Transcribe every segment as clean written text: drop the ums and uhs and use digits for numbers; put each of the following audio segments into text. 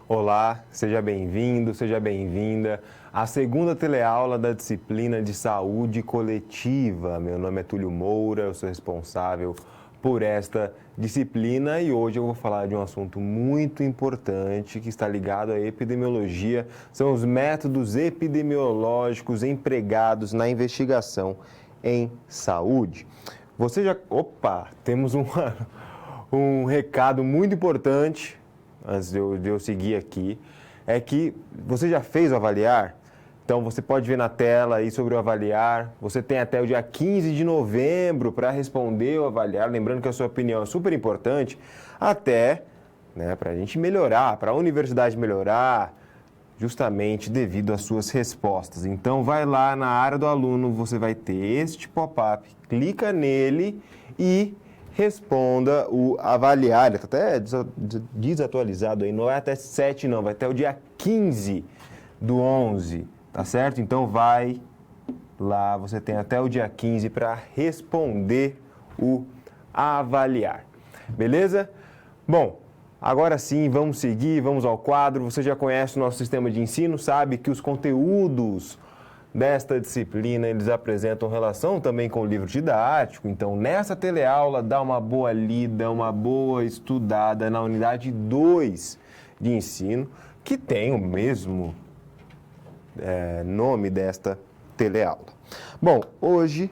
Olá, seja bem-vindo, seja bem-vinda à segunda teleaula da disciplina de saúde coletiva. Meu nome é Túlio Moura, eu sou responsável por esta disciplina e hoje eu vou falar de um assunto muito importante que está ligado à epidemiologia. São os métodos epidemiológicos empregados na investigação em saúde. Você já... Opa! Temos um recado muito importante antes de eu seguir aqui, é que você já fez o avaliar? Então, você pode ver na tela aí sobre o avaliar. Você tem até o dia 15 de novembro para responder o avaliar. Lembrando que a sua opinião é super importante, até para a gente melhorar, para a universidade melhorar, justamente devido às suas respostas. Então, vai lá na área do aluno, você vai ter este pop-up, clica nele e responda o avaliar. Ele está até desatualizado aí, não é até 7 não, vai até o dia 15 do 11, tá certo? Então vai lá, você tem até o dia 15 para responder o avaliar, beleza? Bom, agora sim, vamos seguir, vamos ao quadro. Você já conhece o nosso sistema de ensino, sabe que os conteúdos desta disciplina, eles apresentam relação também com o livro didático. Então, nessa teleaula, dá uma boa lida, uma boa estudada na unidade 2 de ensino, que tem o mesmo nome desta teleaula. Bom, hoje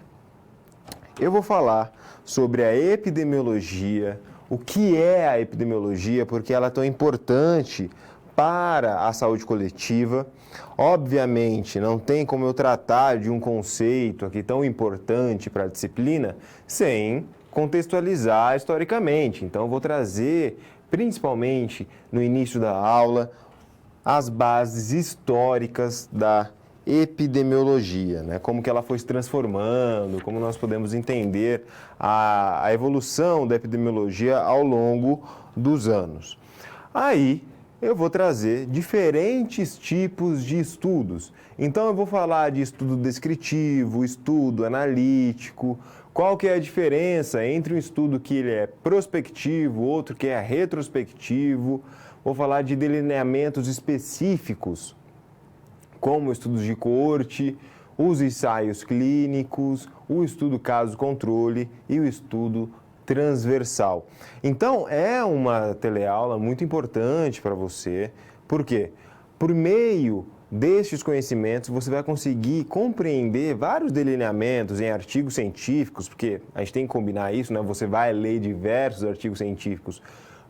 eu vou falar sobre a epidemiologia, o que é a epidemiologia, porque ela é tão importante para a saúde coletiva. Obviamente, não tem como eu tratar de um conceito aqui tão importante para a disciplina sem contextualizar historicamente. Então, eu vou trazer, principalmente no início da aula, as bases históricas da epidemiologia, né? Como que ela foi se transformando, como nós podemos entender a evolução da epidemiologia ao longo dos anos. Aí, eu vou trazer diferentes tipos de estudos. Então, eu vou falar de estudo descritivo, estudo analítico, qual que é a diferença entre um estudo que ele é prospectivo, outro que é retrospectivo. Vou falar de delineamentos específicos, como estudos de coorte, os ensaios clínicos, o estudo caso-controle e o estudo transversal. Então, é uma teleaula muito importante para você. Por quê? Por meio destes conhecimentos, você vai conseguir compreender vários delineamentos em artigos científicos, porque a gente tem que combinar isso, né? Você vai ler diversos artigos científicos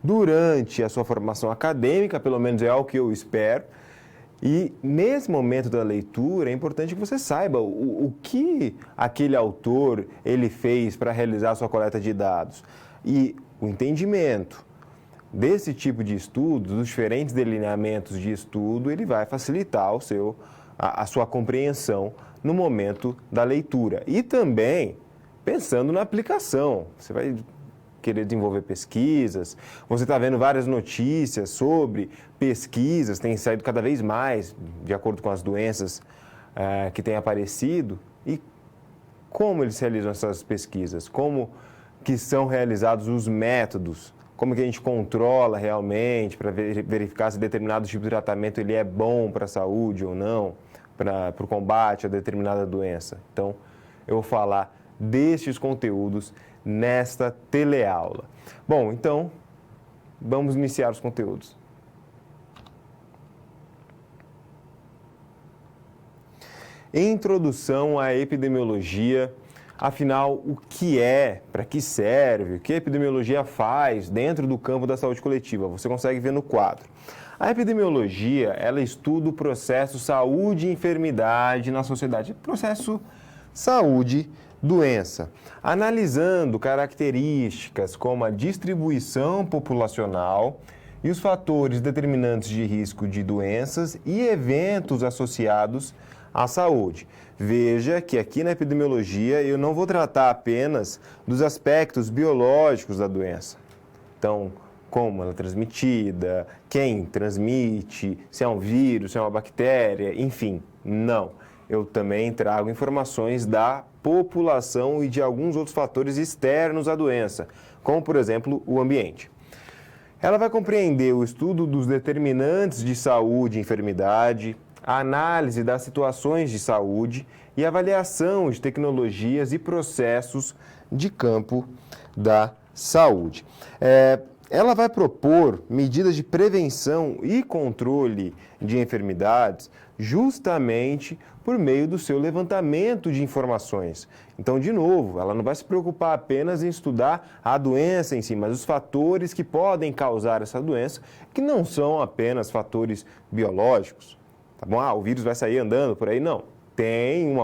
durante a sua formação acadêmica, pelo menos é o que eu espero. E nesse momento da leitura é importante que você saiba o que aquele autor ele fez para realizar a sua coleta de dados. E o entendimento desse tipo de estudo, dos diferentes delineamentos de estudo, ele vai facilitar a sua compreensão no momento da leitura. E também pensando na aplicação. Você vai querer desenvolver pesquisas, você está vendo várias notícias sobre pesquisas, tem saído cada vez mais, de acordo com as doenças que têm aparecido, e como eles realizam essas pesquisas, como que são realizados os métodos, como que a gente controla realmente para verificar se determinado tipo de tratamento ele é bom para a saúde ou não, para o combate a determinada doença. Então, eu vou falar destes conteúdos nesta teleaula. Bom, então, vamos iniciar os conteúdos. Introdução à epidemiologia. Afinal, o que é, para que serve, o que a epidemiologia faz dentro do campo da saúde coletiva? Você consegue ver no quadro. A epidemiologia, ela estuda o processo saúde e enfermidade na sociedade. Processo saúde-doença, analisando características como a distribuição populacional e os fatores determinantes de risco de doenças e eventos associados à saúde. Veja que aqui na epidemiologia eu não vou tratar apenas dos aspectos biológicos da doença. Então, como ela é transmitida, quem transmite, se é um vírus, se é uma bactéria, enfim, não. Eu também trago informações da população e de alguns outros fatores externos à doença, como, por exemplo, o ambiente. Ela vai compreender o estudo dos determinantes de saúde e enfermidade, a análise das situações de saúde e avaliação de tecnologias e processos de campo da saúde. Ela vai propor medidas de prevenção e controle de enfermidades justamente por meio do seu levantamento de informações. Então, de novo, ela não vai se preocupar apenas em estudar a doença em si, mas os fatores que podem causar essa doença, que não são apenas fatores biológicos. Tá bom? O vírus vai sair andando por aí? Não. Tem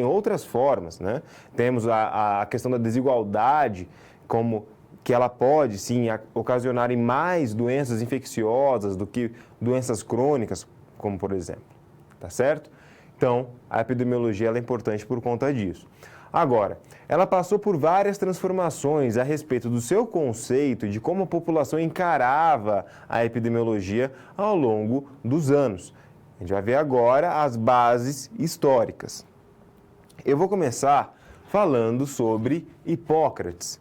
outras formas, né? Temos a questão da desigualdade, como que ela pode, sim, ocasionar em mais doenças infecciosas do que doenças crônicas, como por exemplo. Tá certo? Então, a epidemiologia ela é importante por conta disso. Agora, ela passou por várias transformações a respeito do seu conceito e de como a população encarava a epidemiologia ao longo dos anos. A gente vai ver agora as bases históricas. Eu vou começar falando sobre Hipócrates,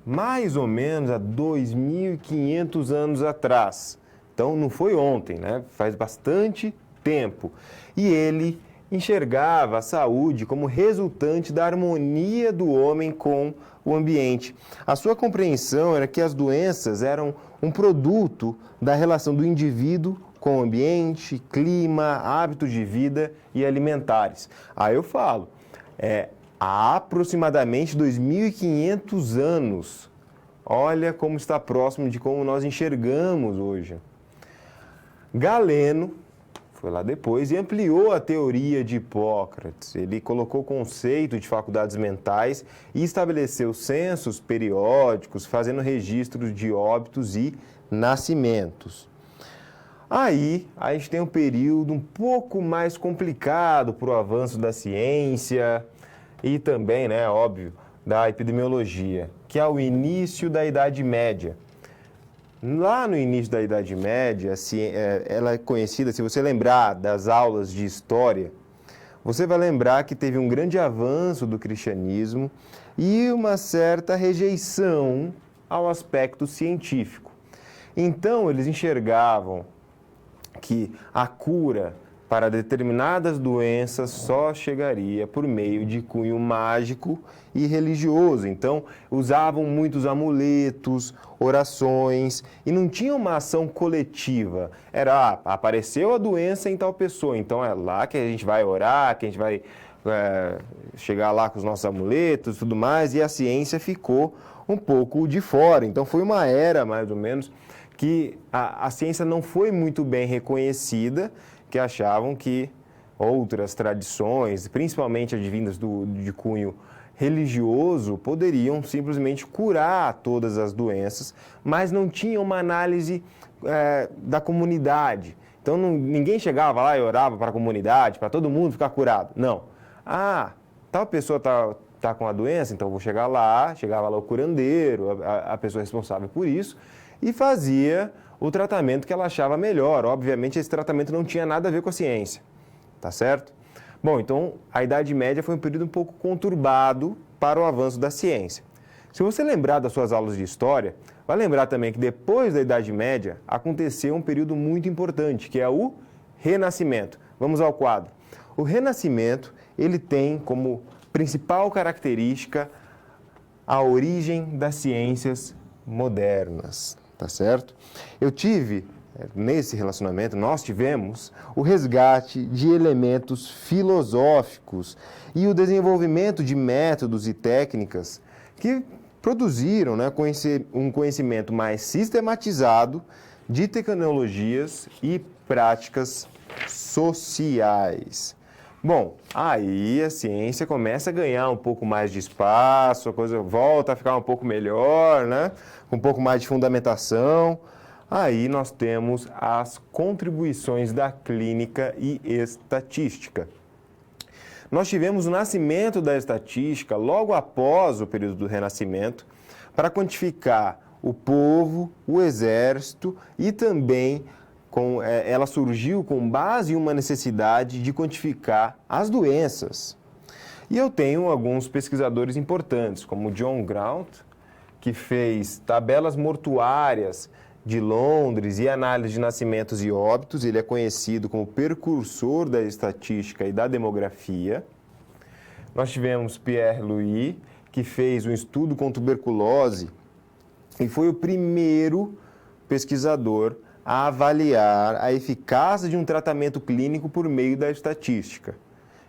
mais ou menos há 2.500 anos atrás. Então, não foi ontem, né? Faz bastante tempo. E ele enxergava a saúde como resultante da harmonia do homem com o ambiente. A sua compreensão era que as doenças eram um produto da relação do indivíduo com o ambiente, clima, hábitos de vida e alimentares. Aí eu falo, há aproximadamente 2.500 anos. Olha como está próximo de como nós enxergamos hoje. Galeno foi lá depois e ampliou a teoria de Hipócrates. Ele colocou o conceito de faculdades mentais e estabeleceu censos periódicos, fazendo registros de óbitos e nascimentos. Aí, a gente tem um período um pouco mais complicado para o avanço da ciência e também, né, óbvio, da epidemiologia, que é o início da Idade Média. Lá no início da Idade Média, ela é conhecida, se você lembrar das aulas de história, você vai lembrar que teve um grande avanço do cristianismo e uma certa rejeição ao aspecto científico. Então, eles enxergavam que a cura para determinadas doenças só chegaria por meio de cunho mágico e religioso. Então, usavam muitos amuletos, orações, e não tinha uma ação coletiva. Era, apareceu a doença em tal pessoa, então é lá que a gente vai orar, que a gente vai chegar lá com os nossos amuletos e tudo mais, e a ciência ficou um pouco de fora. Então, foi uma era, mais ou menos, que a ciência não foi muito bem reconhecida, que achavam que outras tradições, principalmente advindas de cunho religioso, poderiam simplesmente curar todas as doenças, mas não tinham uma análise da comunidade. Então, ninguém chegava lá e orava para a comunidade, para todo mundo ficar curado. Não. Tal pessoa está com a doença, então eu vou chegar lá, chegava lá o curandeiro, a pessoa responsável por isso, e fazia o tratamento que ela achava melhor. Obviamente, esse tratamento não tinha nada a ver com a ciência, tá certo? Bom, então, a Idade Média foi um período um pouco conturbado para o avanço da ciência. Se você lembrar das suas aulas de história, vai lembrar também que depois da Idade Média, aconteceu um período muito importante, que é o Renascimento. Vamos ao quadro. O Renascimento, ele tem como principal característica a origem das ciências modernas. Tá certo? Nesse relacionamento, nós tivemos o resgate de elementos filosóficos e o desenvolvimento de métodos e técnicas que produziram, né, um conhecimento mais sistematizado de tecnologias e práticas sociais. Bom, aí a ciência começa a ganhar um pouco mais de espaço, a coisa volta a ficar um pouco melhor, né? Com um pouco mais de fundamentação. Aí nós temos as contribuições da clínica e estatística. Nós tivemos o nascimento da estatística logo após o período do Renascimento, para quantificar o povo, o exército e também ela surgiu com base em uma necessidade de quantificar as doenças. E eu tenho alguns pesquisadores importantes, como John Graunt, que fez tabelas mortuárias de Londres e análise de nascimentos e óbitos. Ele é conhecido como precursor da estatística e da demografia. Nós tivemos Pierre Louis, que fez um estudo com tuberculose e foi o primeiro pesquisador a avaliar a eficácia de um tratamento clínico por meio da estatística.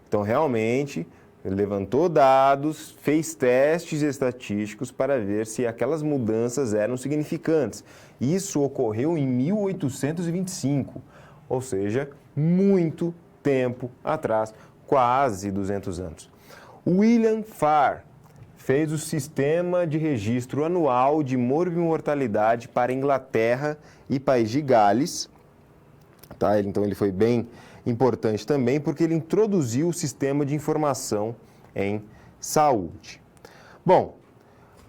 Então, realmente, ele levantou dados, fez testes estatísticos para ver se aquelas mudanças eram significantes. Isso ocorreu em 1825, ou seja, muito tempo atrás, quase 200 anos. William Farr fez o Sistema de Registro Anual de Morbimortalidade para Inglaterra e País de Gales. Tá? Então, ele foi bem importante também porque ele introduziu o sistema de informação em saúde. Bom,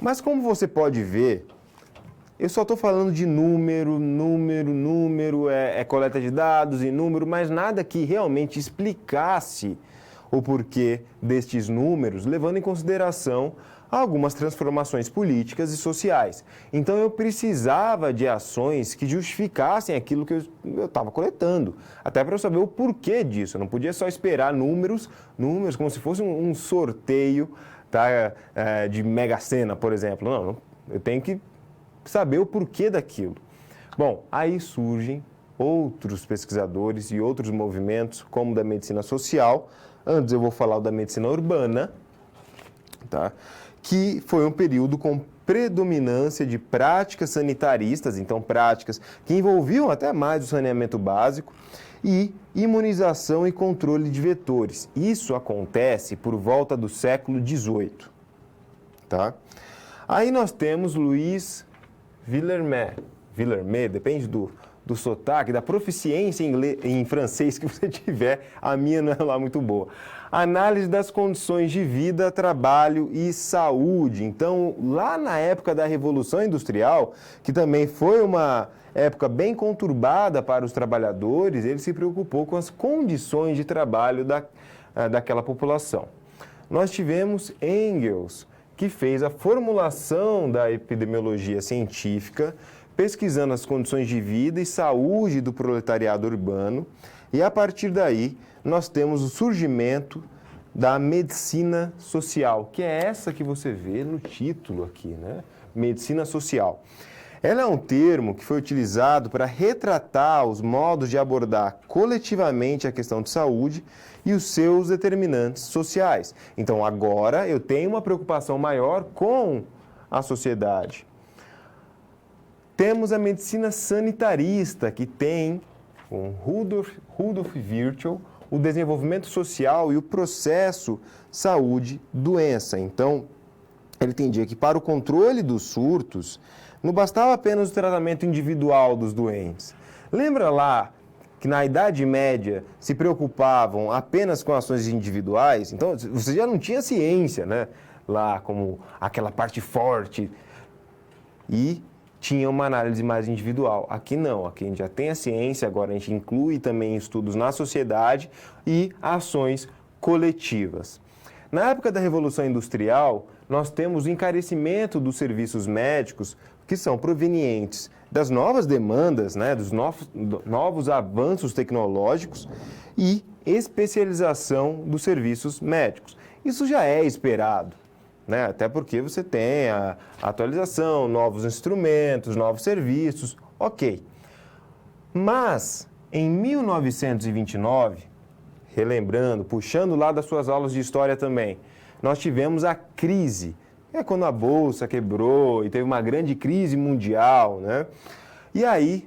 mas como você pode ver, eu só estou falando de número, coleta de dados e número, mas nada que realmente explicasse o porquê destes números, levando em consideração algumas transformações políticas e sociais. Então, eu precisava de ações que justificassem aquilo que eu estava coletando, até para eu saber o porquê disso. Eu não podia só esperar números como se fosse um sorteio, tá, de Mega Sena, por exemplo. Não, eu tenho que saber o porquê daquilo. Bom, aí surgem outros pesquisadores e outros movimentos, como da medicina social. Antes eu vou falar da medicina urbana, tá? Que foi um período com predominância de práticas sanitaristas, então práticas que envolviam até mais o saneamento básico, e imunização e controle de vetores. Isso acontece por volta do século XVIII. Tá? Aí nós temos Louis Villermé, depende do sotaque, da proficiência em francês que você tiver, a minha não é lá muito boa. Análise das condições de vida, trabalho e saúde. Então, lá na época da Revolução Industrial, que também foi uma época bem conturbada para os trabalhadores, ele se preocupou com as condições de trabalho daquela população. Nós tivemos Engels, que fez a formulação da epidemiologia científica, pesquisando as condições de vida e saúde do proletariado urbano, e a partir daí nós temos o surgimento da medicina social, que é essa que você vê no título aqui, né? Medicina social. Ela é um termo que foi utilizado para retratar os modos de abordar coletivamente a questão de saúde e os seus determinantes sociais. Então, agora eu tenho uma preocupação maior com a sociedade. Temos a medicina sanitarista, que tem, com Rudolf Virchow, o desenvolvimento social e o processo saúde-doença. Então, ele entendia que para o controle dos surtos, não bastava apenas o tratamento individual dos doentes. Lembra lá que na Idade Média se preocupavam apenas com ações individuais? Então, você já não tinha ciência, né? Lá como aquela parte forte. E tinha uma análise mais individual. Aqui não, aqui a gente já tem a ciência, agora a gente inclui também estudos na sociedade e ações coletivas. Na época da Revolução Industrial, nós temos o encarecimento dos serviços médicos que são provenientes das novas demandas, né, dos novos avanços tecnológicos e especialização dos serviços médicos. Isso já é esperado, né, até porque você tem a atualização, novos instrumentos, novos serviços, ok. Mas, em 1929, relembrando, puxando lá das suas aulas de história também, nós tivemos a crise. É quando a Bolsa quebrou e teve uma grande crise mundial, né? E aí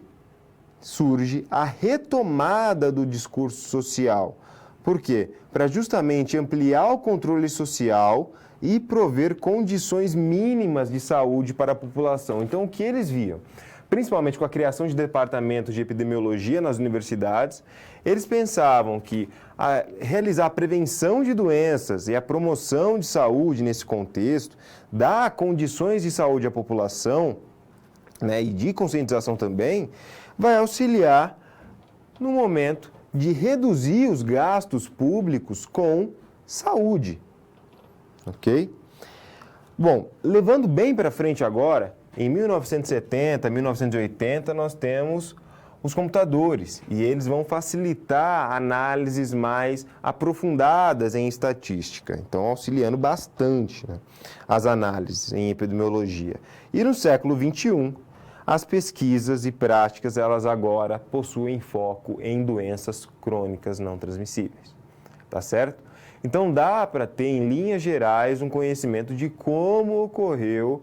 surge a retomada do discurso social. Por quê? Para justamente ampliar o controle social e prover condições mínimas de saúde para a população. Então, o que eles viam? Principalmente com a criação de departamentos de epidemiologia nas universidades, eles pensavam que realizar a prevenção de doenças e a promoção de saúde nesse contexto, dar condições de saúde à população, né, e de conscientização também, vai auxiliar no momento de reduzir os gastos públicos com saúde. Ok? Bom, levando bem para frente agora, em 1970, 1980, nós temos os computadores e eles vão facilitar análises mais aprofundadas em estatística, então auxiliando bastante, né, as análises em epidemiologia. E no século XXI, as pesquisas e práticas, elas agora possuem foco em doenças crônicas não transmissíveis, tá certo? Então dá para ter, em linhas gerais, um conhecimento de como ocorreu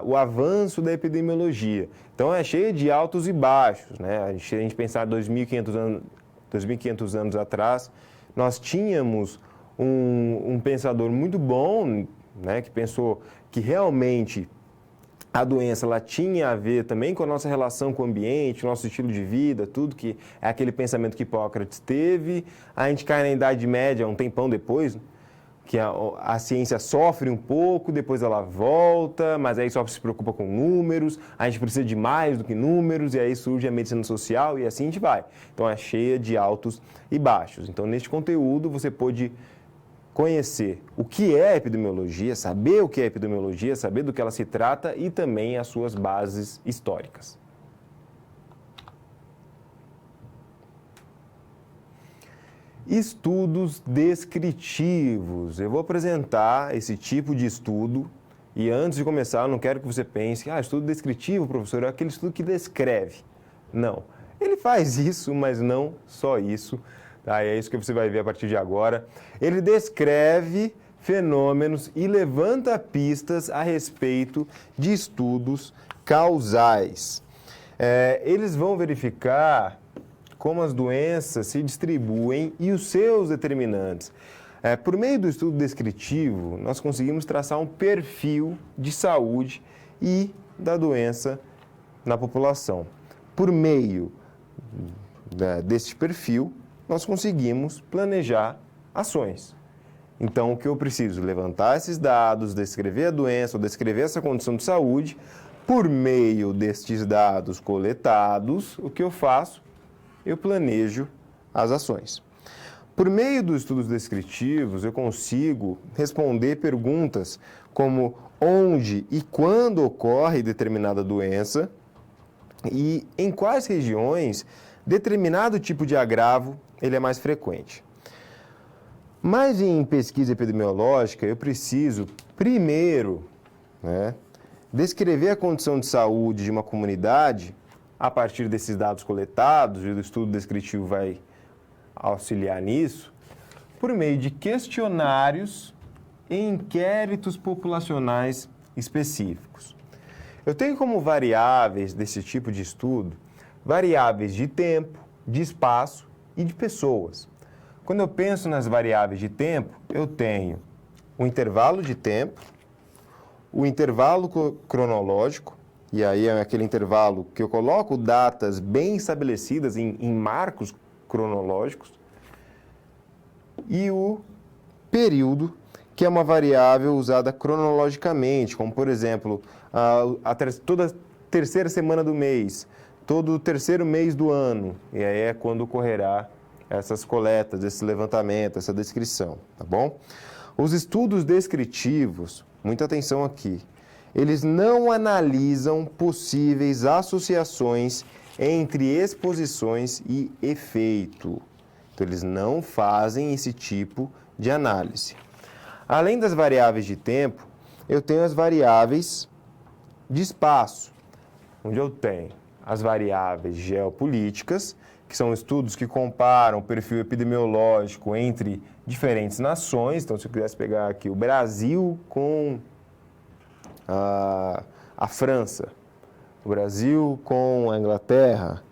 o avanço da epidemiologia. Então é cheio de altos e baixos, né? A gente pensar 2.500 anos atrás, nós tínhamos um pensador muito bom, né, que pensou que realmente a doença ela tinha a ver também com a nossa relação com o ambiente, nosso estilo de vida, tudo que é aquele pensamento que Hipócrates teve. A gente cai na Idade Média um tempão depois, que a ciência sofre um pouco, depois ela volta, mas aí só se preocupa com números, a gente precisa de mais do que números, e aí surge a medicina social e assim a gente vai. Então é cheia de altos e baixos. Então neste conteúdo você pode conhecer o que é epidemiologia, saber o que é epidemiologia, saber do que ela se trata e também as suas bases históricas. Estudos descritivos. Eu vou apresentar esse tipo de estudo e antes de começar eu não quero que você pense, estudo descritivo, professor, é aquele estudo que descreve. Não, ele faz isso, mas não só isso. Tá? É isso que você vai ver a partir de agora. Ele descreve fenômenos e levanta pistas a respeito de estudos causais. Eles vão verificar como as doenças se distribuem e os seus determinantes. Por meio do estudo descritivo, nós conseguimos traçar um perfil de saúde e da doença na população. Por meio deste perfil, nós conseguimos planejar ações. Então, o que eu preciso? Levantar esses dados, descrever a doença ou descrever essa condição de saúde. Por meio destes dados coletados, o que eu faço? Eu planejo as ações. Por meio dos estudos descritivos, eu consigo responder perguntas como onde e quando ocorre determinada doença e em quais regiões determinado tipo de agravo ele é mais frequente. Mas em pesquisa epidemiológica, eu preciso, primeiro, descrever a condição de saúde de uma comunidade a partir desses dados coletados, e o estudo descritivo vai auxiliar nisso, por meio de questionários e inquéritos populacionais específicos. Eu tenho como variáveis desse tipo de estudo, variáveis de tempo, de espaço e de pessoas. Quando eu penso nas variáveis de tempo, eu tenho o intervalo de tempo, o intervalo cronológico, e aí é aquele intervalo que eu coloco datas bem estabelecidas em marcos cronológicos, e o período, que é uma variável usada cronologicamente, como, por exemplo, toda terceira semana do mês, todo terceiro mês do ano, e aí é quando ocorrerá essas coletas, esse levantamento, essa descrição, tá bom? Os estudos descritivos, muita atenção aqui, eles não analisam possíveis associações entre exposições e efeito. Então, eles não fazem esse tipo de análise. Além das variáveis de tempo, eu tenho as variáveis de espaço, onde eu tenho as variáveis geopolíticas, que são estudos que comparam o perfil epidemiológico entre diferentes nações. Então, se eu quisesse pegar aqui o Brasil com a França, o Brasil com a Inglaterra,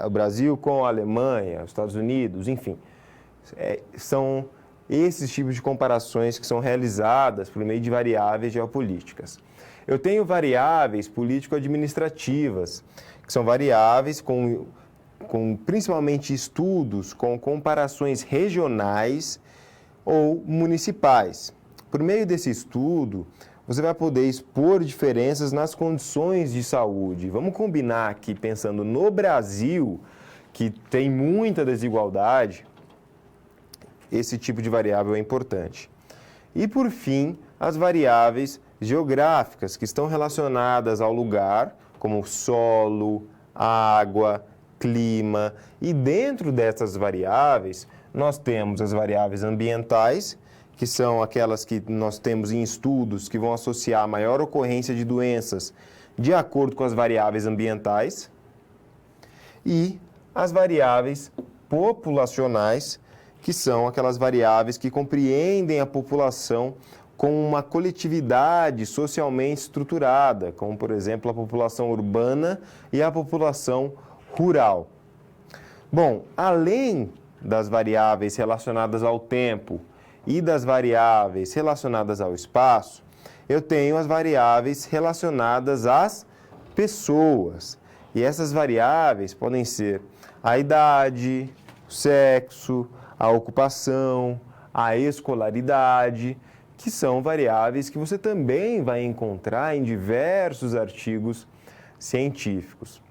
o Brasil com a Alemanha, os Estados Unidos, enfim. São esses tipos de comparações que são realizadas por meio de variáveis geopolíticas. Eu tenho variáveis político-administrativas, que são variáveis com principalmente estudos com comparações regionais ou municipais. Por meio desse estudo, você vai poder expor diferenças nas condições de saúde. Vamos combinar aqui, pensando no Brasil, que tem muita desigualdade, esse tipo de variável é importante. E, por fim, as variáveis geográficas que estão relacionadas ao lugar, como solo, água, clima, e dentro dessas variáveis, nós temos as variáveis ambientais, que são aquelas que nós temos em estudos que vão associar a maior ocorrência de doenças de acordo com as variáveis ambientais, e as variáveis populacionais, que são aquelas variáveis que compreendem a população como uma coletividade socialmente estruturada, como, por exemplo, a população urbana e a população rural. Bom, além das variáveis relacionadas ao tempo e das variáveis relacionadas ao espaço, eu tenho as variáveis relacionadas às pessoas. E essas variáveis podem ser a idade, o sexo, a ocupação, a escolaridade, que são variáveis que você também vai encontrar em diversos artigos científicos.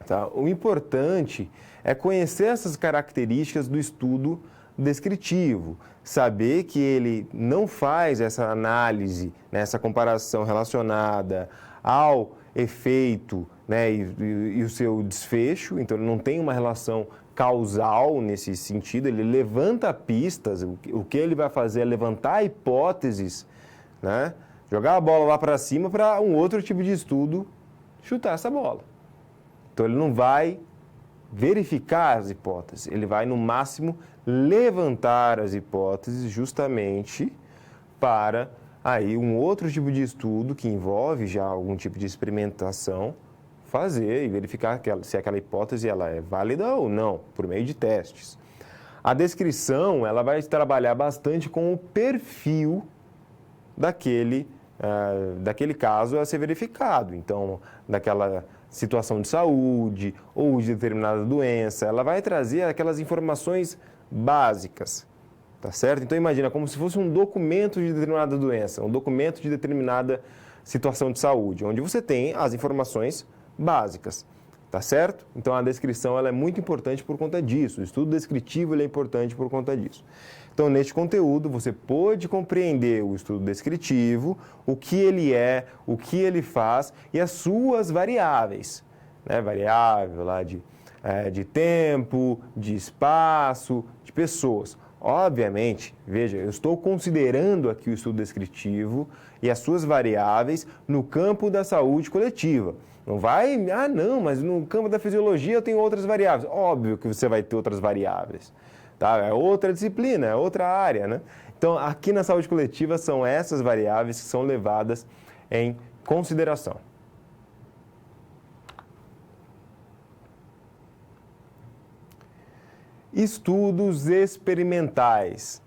Tá? O importante é conhecer essas características do estudo descritivo, saber que ele não faz essa análise, né, essa comparação relacionada ao efeito, né, e o seu desfecho, então ele não tem uma relação causal nesse sentido, ele levanta pistas, o que ele vai fazer é levantar hipóteses, né, jogar a bola lá para cima para um outro tipo de estudo chutar essa bola. Então ele não vai verificar as hipóteses, ele vai no máximo levantar as hipóteses justamente para aí um outro tipo de estudo que envolve já algum tipo de experimentação fazer e verificar se aquela hipótese ela é válida ou não, por meio de testes. A descrição ela vai trabalhar bastante com o perfil daquele caso a ser verificado. Então, daquela situação de saúde ou de determinada doença, ela vai trazer aquelas informações básicas, tá certo? Então, imagina como se fosse um documento de determinada doença, um documento de determinada situação de saúde, onde você tem as informações básicas, tá certo? Então, a descrição ela é muito importante por conta disso, o estudo descritivo ele é importante por conta disso. Então, neste conteúdo, você pode compreender o estudo descritivo, o que ele é, o que ele faz e as suas variáveis, né? Variável lá de tempo, de espaço, de pessoas. Obviamente, veja, eu estou considerando aqui o estudo descritivo e as suas variáveis no campo da saúde coletiva. Não vai, não, mas no campo da fisiologia eu tenho outras variáveis. Óbvio que você vai ter outras variáveis. Tá? É outra disciplina, é outra área, né? Então, aqui na saúde coletiva são essas variáveis que são levadas em consideração. Estudos experimentais.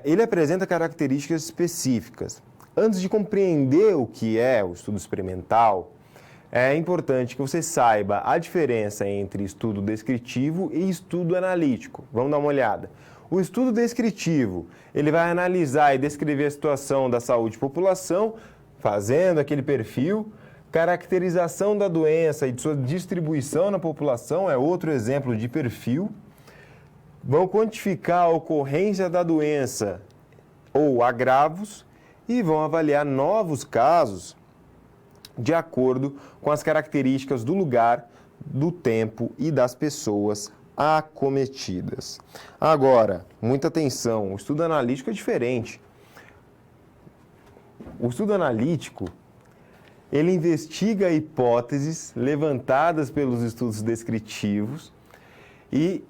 Ele apresenta características específicas. Antes de compreender o que é o estudo experimental, é importante que você saiba a diferença entre estudo descritivo e estudo analítico. Vamos dar uma olhada. O estudo descritivo, ele vai analisar e descrever a situação da saúde da população, fazendo aquele perfil. Caracterização da doença e de sua distribuição na população é outro exemplo de perfil. Vão quantificar a ocorrência da doença ou agravos e vão avaliar novos casos de acordo com as características do lugar, do tempo e das pessoas acometidas. Agora, muita atenção, o estudo analítico é diferente. O estudo analítico, ele investiga hipóteses levantadas pelos estudos descritivos e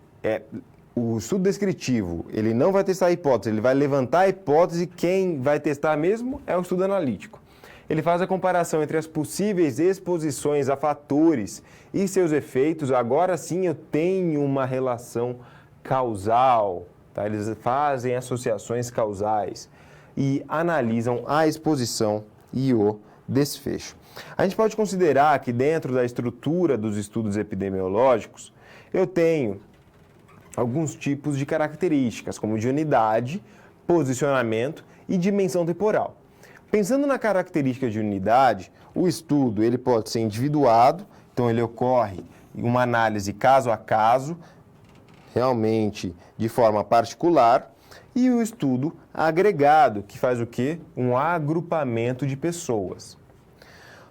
o estudo descritivo, ele não vai testar a hipótese, ele vai levantar a hipótese, quem vai testar mesmo é o estudo analítico. Ele faz a comparação entre as possíveis exposições a fatores e seus efeitos. Agora sim eu tenho uma relação causal, tá? Eles fazem associações causais e analisam a exposição e o desfecho. A gente pode considerar que dentro da estrutura dos estudos epidemiológicos, eu tenho alguns tipos de características, como de unidade, posicionamento e dimensão temporal. Pensando na característica de unidade, o estudo ele pode ser individuado, então ele ocorre em uma análise caso a caso, realmente de forma particular, E o estudo agregado, que faz o quê? Um agrupamento de pessoas.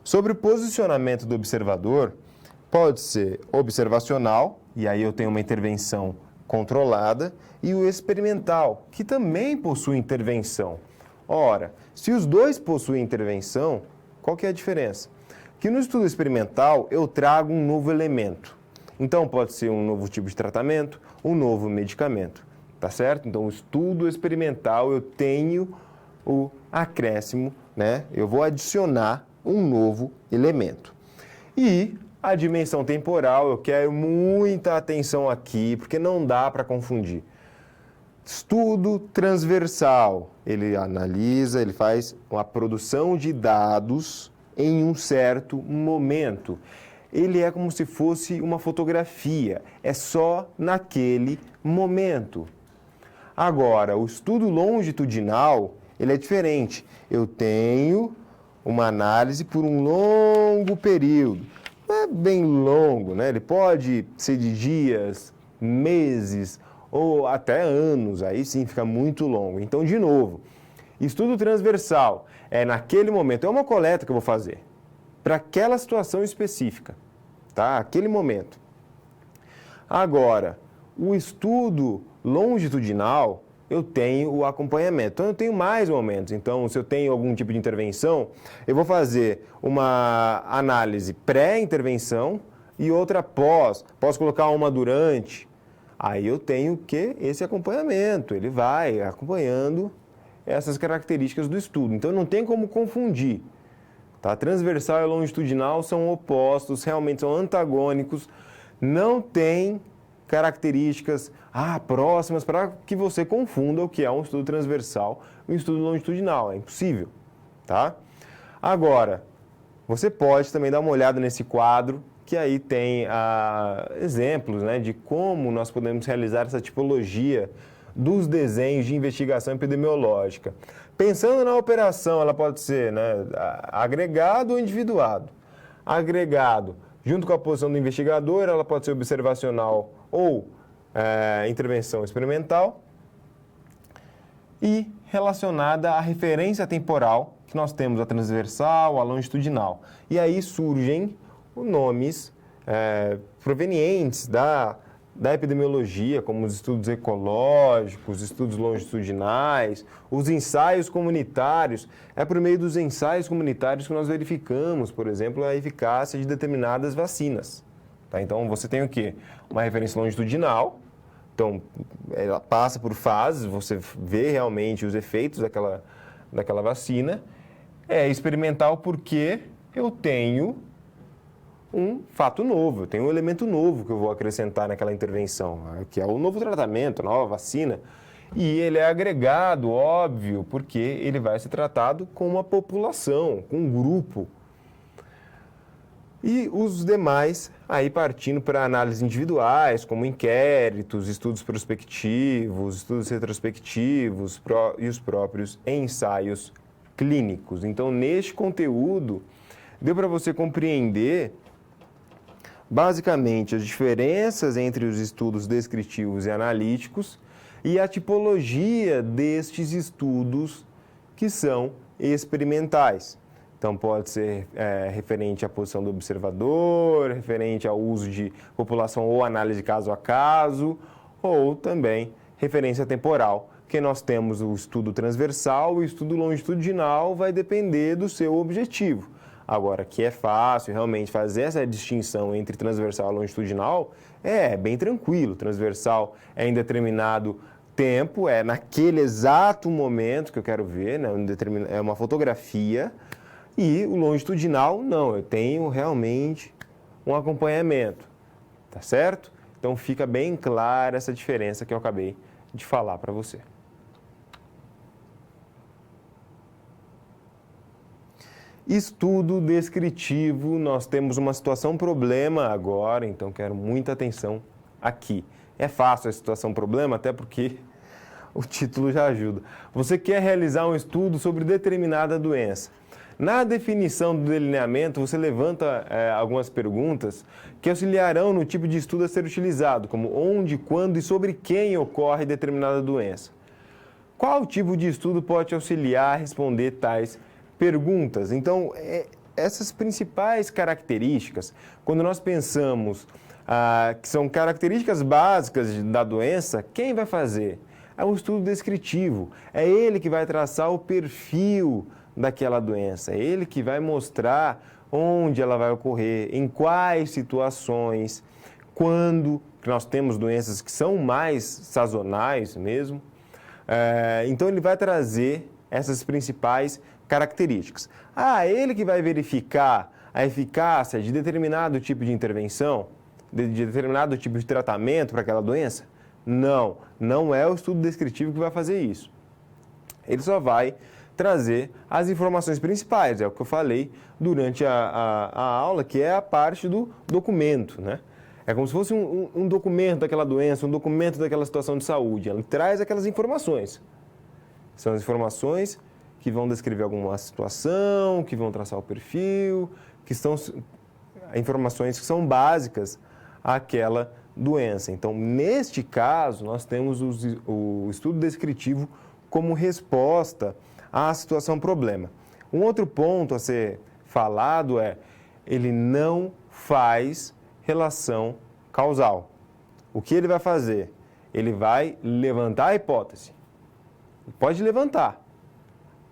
Sobre o posicionamento do observador, pode ser observacional, e aí eu tenho uma intervenção controlada, e o experimental, que também possui intervenção. Ora, se os dois possuem intervenção, qual que é a diferença? Que no estudo experimental eu trago um novo elemento. Então pode ser um novo tipo de tratamento, um novo medicamento, tá certo? Então o estudo experimental eu tenho o acréscimo, né? Eu vou adicionar um novo elemento. E a dimensão temporal, eu quero muita atenção aqui, porque não dá para confundir. Estudo transversal, ele analisa, ele faz uma produção de dados em um certo momento. Ele é como se fosse uma fotografia, é só naquele momento. Agora, o estudo longitudinal, ele é diferente. Eu tenho uma análise por um longo período. Não é bem longo, né? Ele pode ser de dias, meses ou até anos, aí sim fica muito longo. Então, de novo, estudo transversal é naquele momento, é uma coleta que eu vou fazer para aquela situação específica, tá? Aquele momento. Agora, o estudo longitudinal, eu tenho o acompanhamento. Então, eu tenho mais momentos. Então, se eu tenho algum tipo de intervenção, eu vou fazer uma análise pré-intervenção e outra pós. Posso colocar uma durante. Aí eu tenho que esse acompanhamento. Ele vai acompanhando essas características do estudo. Então, não tem como confundir. Tá? Transversal e longitudinal são opostos, realmente são antagônicos. Não tem características próximas para que você confunda o que é um estudo transversal e um estudo longitudinal. É impossível, tá? Agora, você pode também dar uma olhada nesse quadro, que aí tem exemplos, né, de como nós podemos realizar essa tipologia dos desenhos de investigação epidemiológica. Pensando na operação, ela pode ser, né, agregado ou individuado. Agregado, junto com a posição do investigador, ela pode ser observacional ou intervenção experimental. E relacionada à referência temporal, que nós temos a transversal, a longitudinal. E aí surgem nomes provenientes da epidemiologia, como os estudos ecológicos, estudos longitudinais, os ensaios comunitários. É por meio dos ensaios comunitários que nós verificamos, por exemplo, a eficácia de determinadas vacinas. Tá? Então, você tem o quê? Uma referência longitudinal. Então, ela passa por fases, você vê realmente os efeitos daquela vacina. É experimental porque eu tenho um fato novo, eu tenho um elemento novo que eu vou acrescentar naquela intervenção, que é o novo tratamento, a nova vacina. E ele é agregado, óbvio, porque ele vai ser tratado com uma população, com um grupo. E os demais, aí partindo para análises individuais, como inquéritos, estudos prospectivos, estudos retrospectivos e os próprios ensaios clínicos. Então, neste conteúdo, deu para você compreender, basicamente, as diferenças entre os estudos descritivos e analíticos e a tipologia destes estudos que são experimentais. Então, pode ser referente à posição do observador, referente ao uso de população ou análise caso a caso, ou também referência temporal, que nós temos o estudo transversal e o estudo longitudinal vai depender do seu objetivo. Agora, que é fácil realmente fazer essa distinção entre transversal e longitudinal, é bem tranquilo. Transversal é em determinado tempo, é naquele exato momento que eu quero ver, né? É uma fotografia. E o longitudinal, não, eu tenho realmente um acompanhamento, tá certo? Então fica bem clara essa diferença que eu acabei de falar para você. Estudo descritivo, nós temos uma situação problema agora, então quero muita atenção aqui. É fácil a situação problema, até porque o título já ajuda. Você quer realizar um estudo sobre determinada doença. Na definição do delineamento, você levanta algumas perguntas que auxiliarão no tipo de estudo a ser utilizado, como onde, quando e sobre quem ocorre determinada doença. Qual tipo de estudo pode te auxiliar a responder tais perguntas? Então, essas principais características, quando nós pensamos que são características básicas da doença, quem vai fazer? É o estudo descritivo. É ele que vai traçar o perfil daquela doença. É ele que vai mostrar onde ela vai ocorrer, em quais situações, quando, que nós temos doenças que são mais sazonais mesmo. Então, ele vai trazer essas principais características. Ele que vai verificar a eficácia de determinado tipo de intervenção, de determinado tipo de tratamento para aquela doença? Não, não é o estudo descritivo que vai fazer isso. Ele só vai trazer as informações principais, é o que eu falei durante a aula, que é a parte do documento, né? É como se fosse um documento daquela doença, um documento daquela situação de saúde. Ela traz aquelas informações. São as informações que vão descrever alguma situação, que vão traçar o perfil, que são informações que são básicas àquela doença. Então, neste caso, nós temos o estudo descritivo como resposta à situação problema. Um outro ponto a ser falado é, ele não faz relação causal. O que ele vai fazer? Ele vai levantar a hipótese. Pode levantar.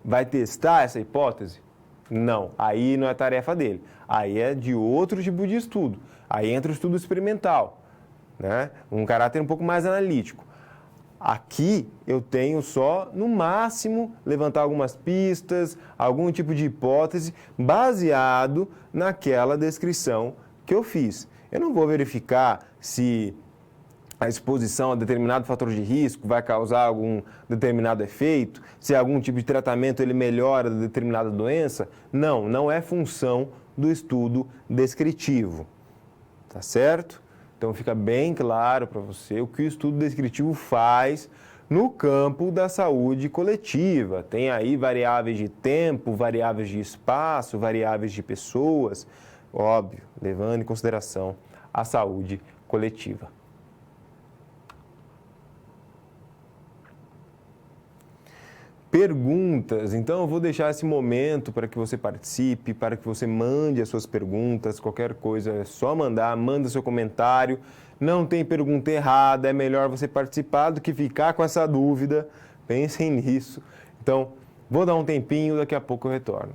Vai testar essa hipótese? Não. Aí não é tarefa dele. Aí é de outro tipo de estudo. Aí entra o estudo experimental, né? Um caráter um pouco mais analítico. Aqui eu tenho só, no máximo, levantar algumas pistas, algum tipo de hipótese baseado naquela descrição que eu fiz. Eu não vou verificar se a exposição a determinado fator de risco vai causar algum determinado efeito, se algum tipo de tratamento ele melhora determinada doença. Não, não é função do estudo descritivo, tá certo? Então fica bem claro para você o que o estudo descritivo faz no campo da saúde coletiva. Tem aí variáveis de tempo, variáveis de espaço, variáveis de pessoas, óbvio, levando em consideração a saúde coletiva. Perguntas. Então, eu vou deixar esse momento para que você participe, para que você mande as suas perguntas. Qualquer coisa é só mandar, manda seu comentário. Não tem pergunta errada, é melhor você participar do que ficar com essa dúvida. Pensem nisso. Então, vou dar um tempinho, daqui a pouco eu retorno.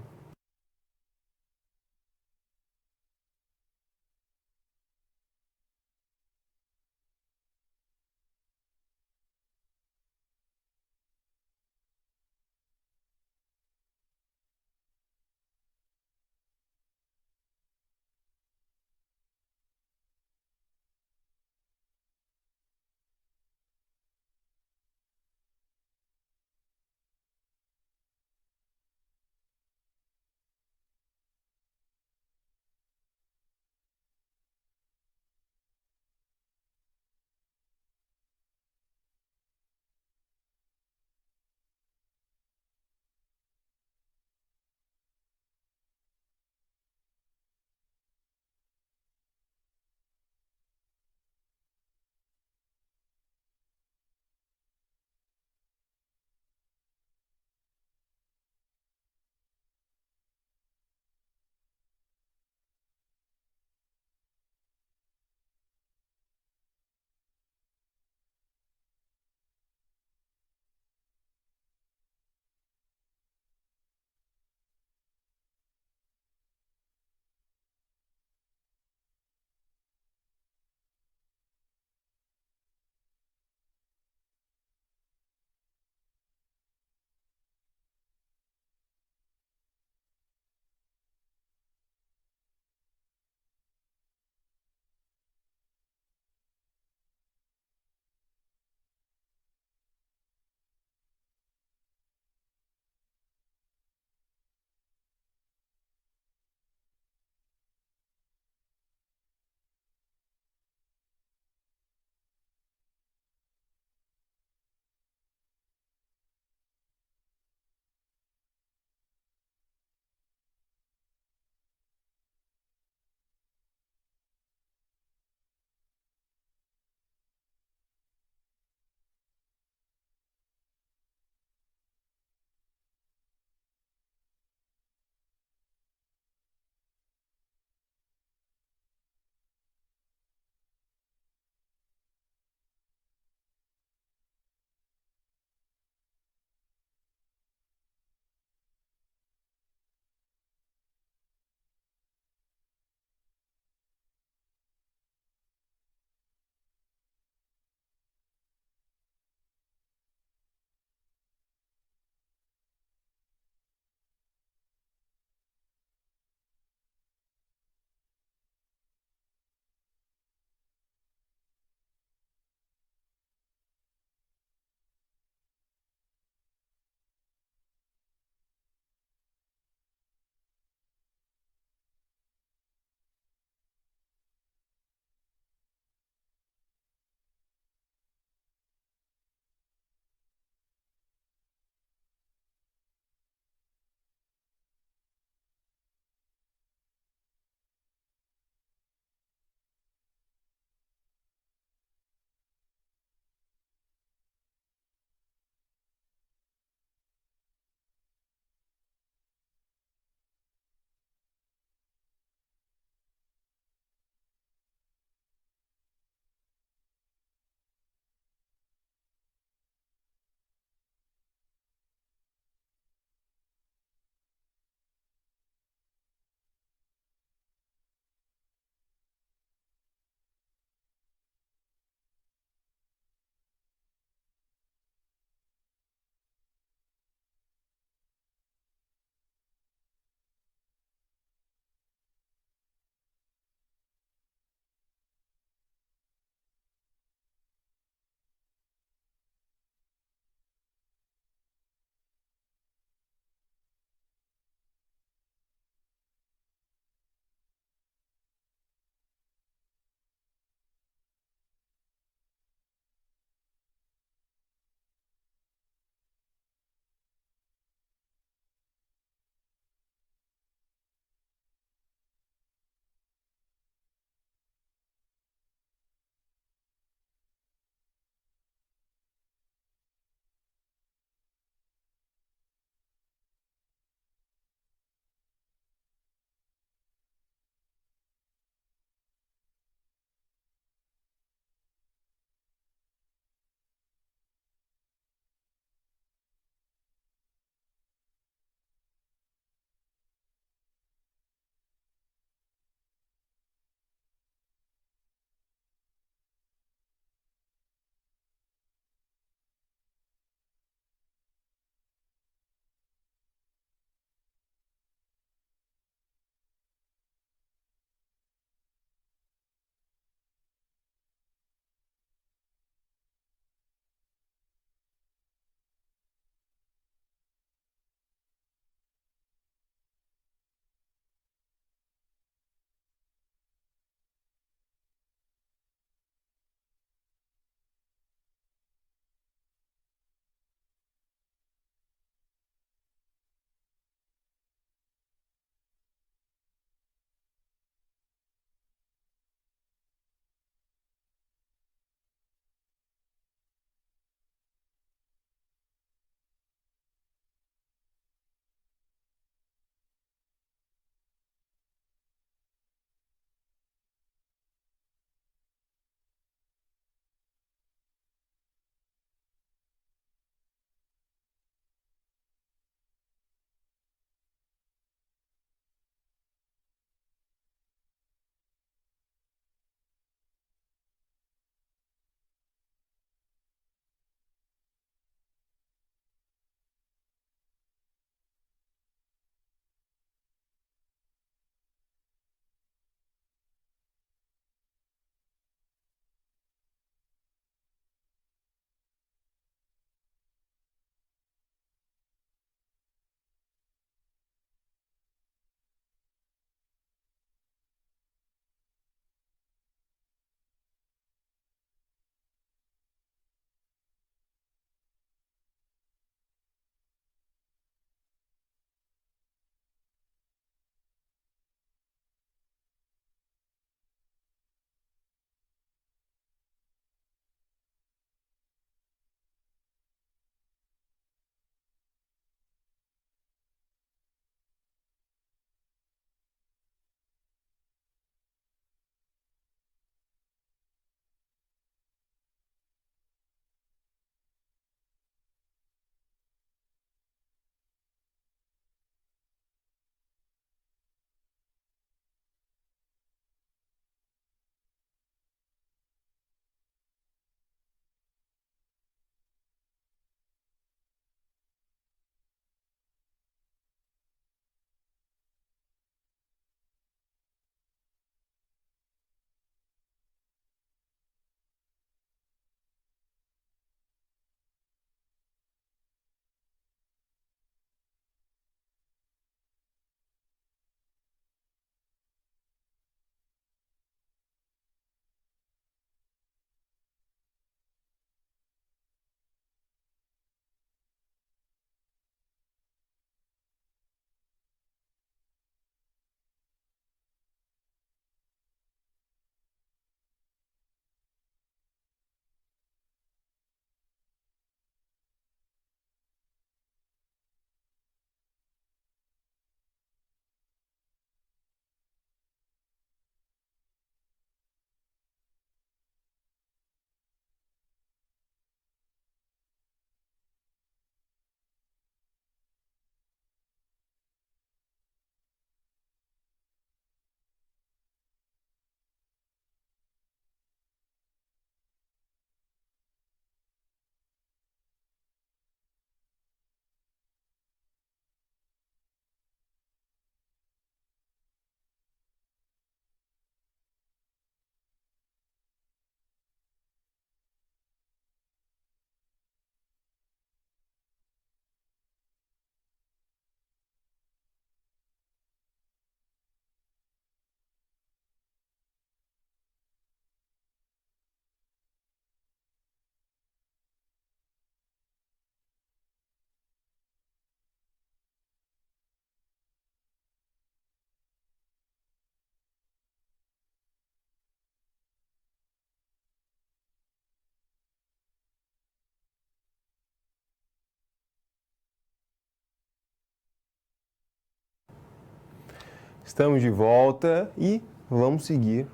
Estamos de volta e vamos seguir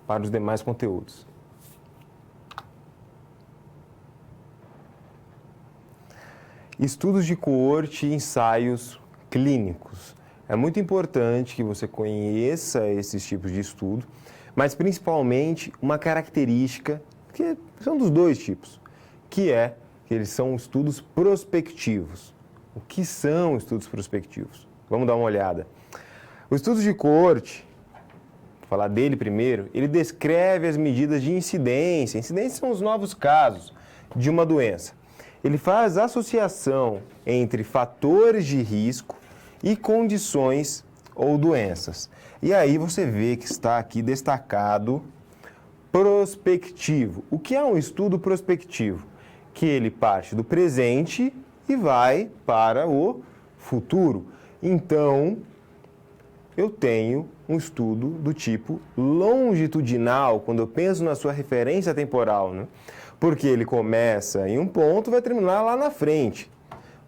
para os demais conteúdos. Estudos de coorte e ensaios clínicos. É muito importante que você conheça esses tipos de estudo, mas principalmente uma característica, que são dos dois tipos, que eles são estudos prospectivos. O que são estudos prospectivos? Vamos dar uma olhada. O estudo de coorte, vou falar dele primeiro, ele descreve as medidas de incidência. Incidência são os novos casos de uma doença. Ele faz associação entre fatores de risco e condições ou doenças. E aí você vê que está aqui destacado prospectivo. O que é um estudo prospectivo? Que ele parte do presente e vai para o futuro. Então, eu tenho um estudo do tipo longitudinal, quando eu penso na sua referência temporal, né? Porque ele começa em um ponto e vai terminar lá na frente.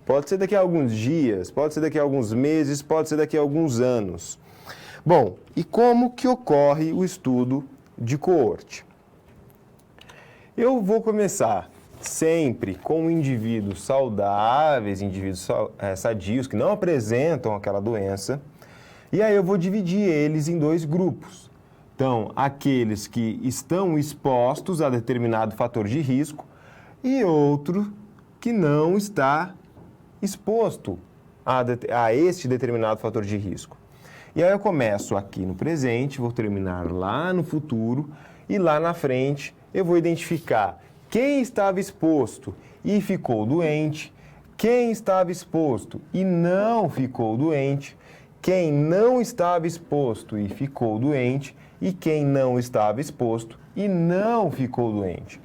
Pode ser daqui a alguns dias, pode ser daqui a alguns meses, pode ser daqui a alguns anos. Bom, e como que ocorre o estudo de coorte? Eu vou começar sempre com indivíduos saudáveis, indivíduos sadios, que não apresentam aquela doença, e aí eu vou dividir eles em dois grupos. Então, aqueles que estão expostos a determinado fator de risco e outro que não está exposto a este determinado fator de risco. E aí eu começo aqui no presente, vou terminar lá no futuro e lá na frente eu vou identificar quem estava exposto e ficou doente, quem estava exposto e não ficou doente, quem não estava exposto e ficou doente e quem não estava exposto e não ficou doente.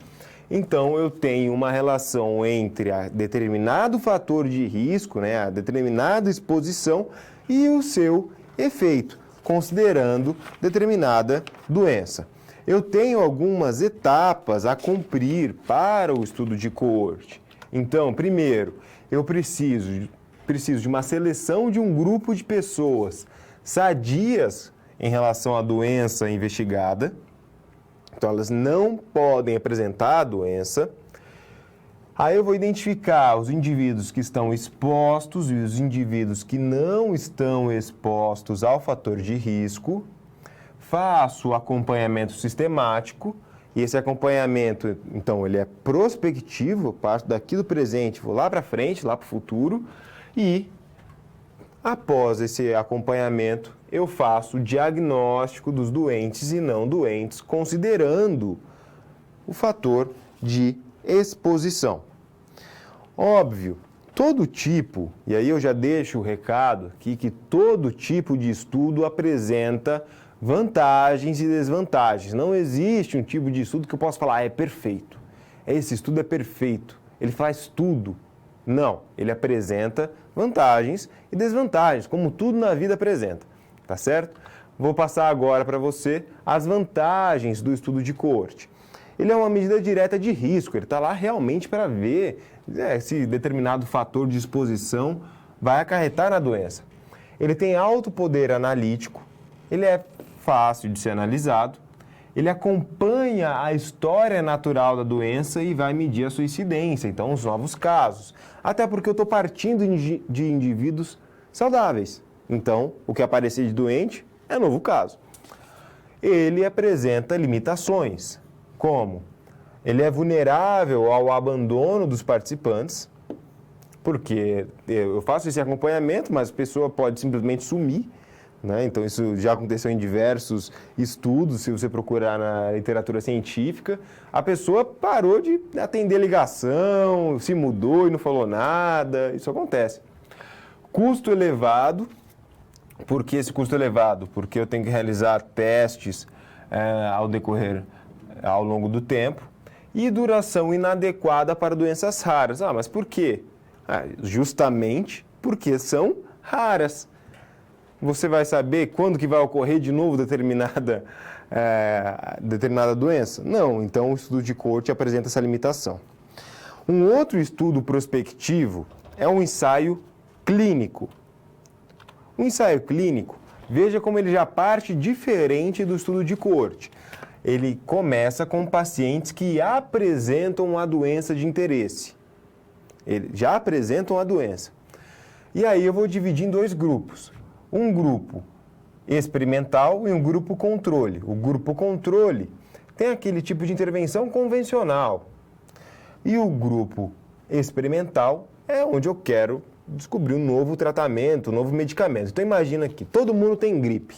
Então, eu tenho uma relação entre a determinado fator de risco, né, a determinada exposição e o seu efeito, considerando determinada doença. Eu tenho algumas etapas a cumprir para o estudo de coorte. Então, primeiro, eu preciso de uma seleção de um grupo de pessoas sadias em relação à doença investigada. Então, elas não podem apresentar a doença. Aí eu vou identificar os indivíduos que estão expostos e os indivíduos que não estão expostos ao fator de risco. Faço o acompanhamento sistemático. E esse acompanhamento, então, ele é prospectivo. Eu passo daqui do presente, vou lá para frente, lá para o futuro. E, após esse acompanhamento, eu faço o diagnóstico dos doentes e não doentes, considerando o fator de exposição. Óbvio, todo tipo, e aí eu já deixo o recado aqui, que todo tipo de estudo apresenta vantagens e desvantagens. Não existe um tipo de estudo que eu possa falar, é perfeito. Esse estudo é perfeito, ele faz tudo. Não, ele apresenta vantagens e desvantagens, como tudo na vida apresenta, tá certo? Vou passar agora para você as vantagens do estudo de coorte. Ele é uma medida direta de risco, ele está lá realmente para ver se determinado fator de exposição vai acarretar na doença. Ele tem alto poder analítico, ele é fácil de ser analisado, ele acompanha a história natural da doença e vai medir a sua incidência, então os novos casos. Até porque eu estou partindo de indivíduos saudáveis. Então, o que aparecer de doente é novo caso. Ele apresenta limitações, como ele é vulnerável ao abandono dos participantes, porque eu faço esse acompanhamento, mas a pessoa pode simplesmente sumir, né? Então, isso já aconteceu em diversos estudos, se você procurar na literatura científica. A pessoa parou de atender ligação, se mudou e não falou nada, isso acontece. Custo elevado, por que esse custo elevado? Porque eu tenho que realizar testes ao longo do tempo. E duração inadequada para doenças raras. Ah, mas por quê? Justamente porque são raras. Você vai saber quando que vai ocorrer de novo determinada doença? Não, então o estudo de coorte apresenta essa limitação. Um outro estudo prospectivo é um ensaio clínico. O ensaio clínico Veja como ele já parte diferente do estudo de coorte. Ele começa com pacientes que apresentam a doença de interesse. Eles já apresentam a doença. E aí eu vou dividir em dois grupos. Um grupo experimental e um grupo controle. O grupo controle tem aquele tipo de intervenção convencional. E o grupo experimental é onde eu quero descobrir um novo tratamento, um novo medicamento. Então imagina que todo mundo tem gripe.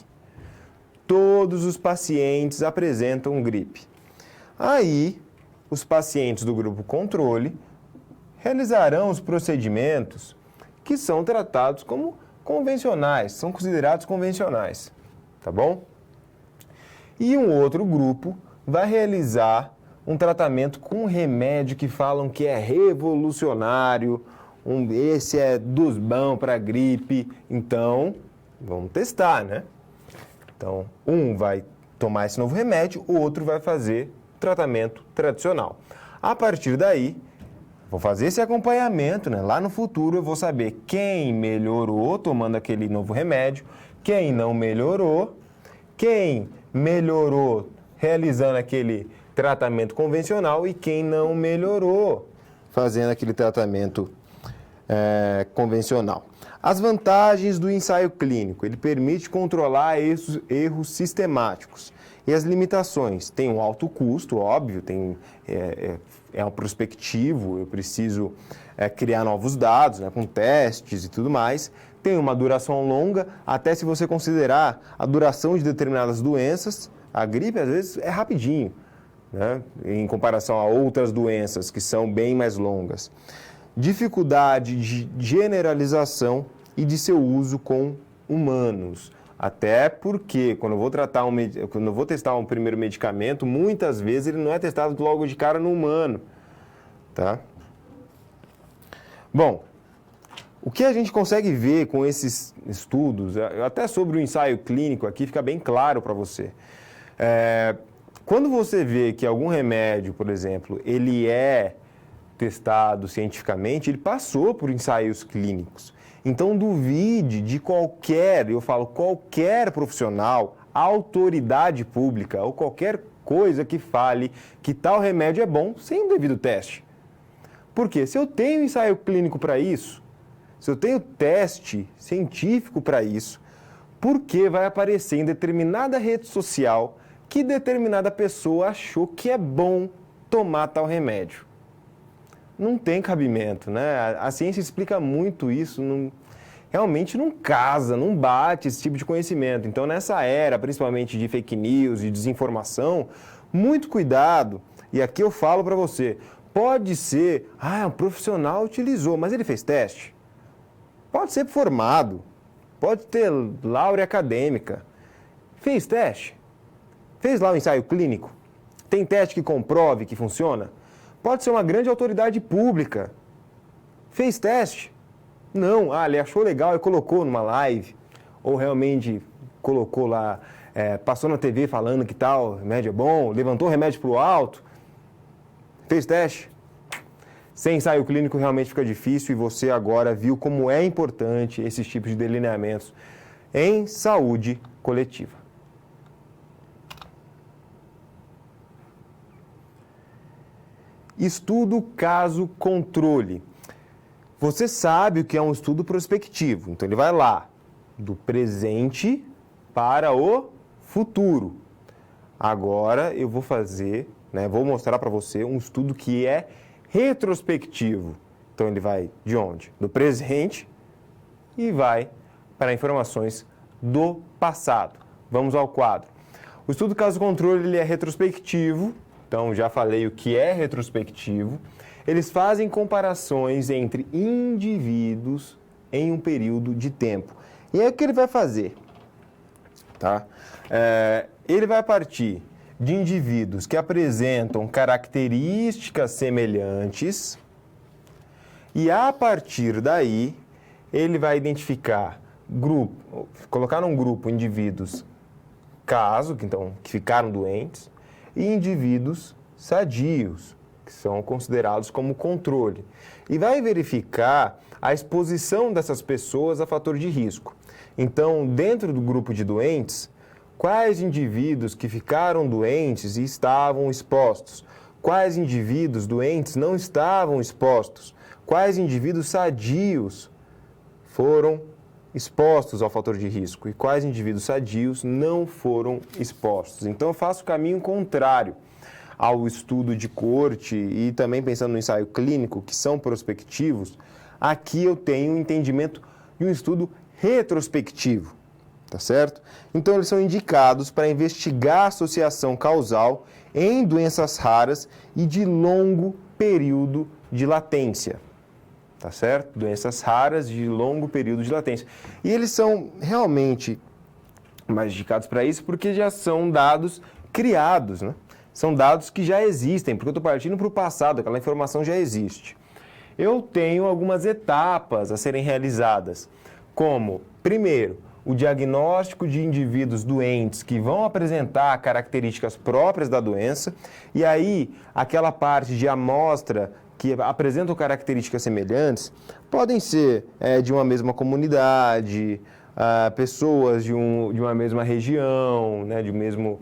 Todos os pacientes apresentam gripe. Aí, os pacientes do grupo controle realizarão os procedimentos que são tratados como convencionais, são considerados convencionais, tá bom? E um outro grupo vai realizar um tratamento com um remédio que falam que é revolucionário, esse é dos bons para gripe, então vamos testar, né? Então, um vai tomar esse novo remédio, o outro vai fazer tratamento tradicional. A partir daí, vou fazer esse acompanhamento, né? Lá no futuro eu vou saber quem melhorou tomando aquele novo remédio, quem não melhorou, quem melhorou realizando aquele tratamento convencional e quem não melhorou fazendo aquele tratamento convencional. As vantagens do ensaio clínico: ele permite controlar erros sistemáticos. E as limitações: tem um alto custo, óbvio, é um prospectivo, eu preciso criar novos dados, né, com testes e tudo mais. Tem uma duração longa, até se você considerar a duração de determinadas doenças. A gripe, às vezes, é rapidinho, né, em comparação a outras doenças que são bem mais longas. Dificuldade de generalização e de seu uso com humanos. Até porque, quando eu vou testar um primeiro medicamento, muitas vezes ele não é testado logo de cara no humano, tá? Bom, o que a gente consegue ver com esses estudos, até sobre o ensaio clínico aqui, fica bem claro para você. Quando você vê que algum remédio, por exemplo, ele é testado cientificamente, ele passou por ensaios clínicos. Então, duvide de qualquer profissional, autoridade pública ou qualquer coisa que fale que tal remédio é bom sem um devido teste. Por quê? Se eu tenho ensaio clínico para isso, se eu tenho teste científico para isso, por que vai aparecer em determinada rede social que determinada pessoa achou que é bom tomar tal remédio? Não tem cabimento, né? A ciência explica muito isso, realmente não casa, não bate esse tipo de conhecimento. Então, nessa era, principalmente de fake news e desinformação, muito cuidado. E aqui eu falo para você, pode ser, um profissional utilizou, mas ele fez teste? Pode ser formado, pode ter laurea acadêmica. Fez teste? Fez lá o ensaio clínico? Tem teste que comprove que funciona? Pode ser uma grande autoridade pública. Fez teste? Não. Ele achou legal e colocou numa live. Ou realmente colocou lá, passou na TV falando que tal remédio é bom, levantou o remédio para o alto. Fez teste? Sem ensaio clínico realmente fica difícil e você agora viu como é importante esses tipos de delineamentos em saúde coletiva. Estudo caso controle. Você sabe o que é um estudo prospectivo, então ele vai lá do presente para o futuro. Agora eu vou fazer, vou mostrar para você um estudo que é retrospectivo. Então ele vai de onde? Do presente e vai para informações do passado. Vamos ao quadro. O estudo caso controle ele é retrospectivo. Então, já falei o que é retrospectivo. Eles fazem comparações entre indivíduos em um período de tempo. E aí, o que ele vai fazer? Tá? Ele vai partir de indivíduos que apresentam características semelhantes e, a partir daí, ele vai identificar colocar num grupo indivíduos que ficaram doentes, e indivíduos sadios, que são considerados como controle. E vai verificar a exposição dessas pessoas a fator de risco. Então, dentro do grupo de doentes, quais indivíduos que ficaram doentes e estavam expostos? Quais indivíduos doentes não estavam expostos? Quais indivíduos sadios foram expostos ao fator de risco e quais indivíduos sadios não foram expostos? Então, eu faço o caminho contrário ao estudo de coorte e também pensando no ensaio clínico, que são prospectivos. Aqui eu tenho um entendimento de um estudo retrospectivo, tá certo? Então, eles são indicados para investigar a associação causal em doenças raras e de longo período de latência, tá certo? Doenças raras de longo período de latência. E eles são realmente mais indicados para isso porque já são dados criados, né? São dados que já existem, porque eu estou partindo para o passado, aquela informação já existe. Eu tenho algumas etapas a serem realizadas, como, primeiro, o diagnóstico de indivíduos doentes que vão apresentar características próprias da doença, e aí aquela parte de amostra que apresentam características semelhantes podem ser de uma mesma comunidade, pessoas de uma mesma região, né, de um mesmo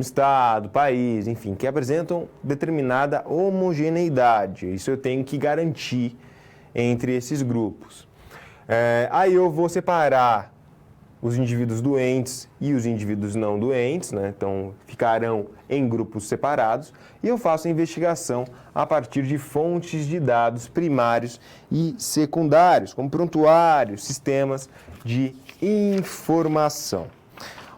estado, país, enfim, que apresentam determinada homogeneidade. Isso eu tenho que garantir entre esses grupos. Aí eu vou separar os indivíduos doentes e os indivíduos não doentes, né? Então ficarão em grupos separados, e eu faço a investigação a partir de fontes de dados primários e secundários, como prontuários, sistemas de informação.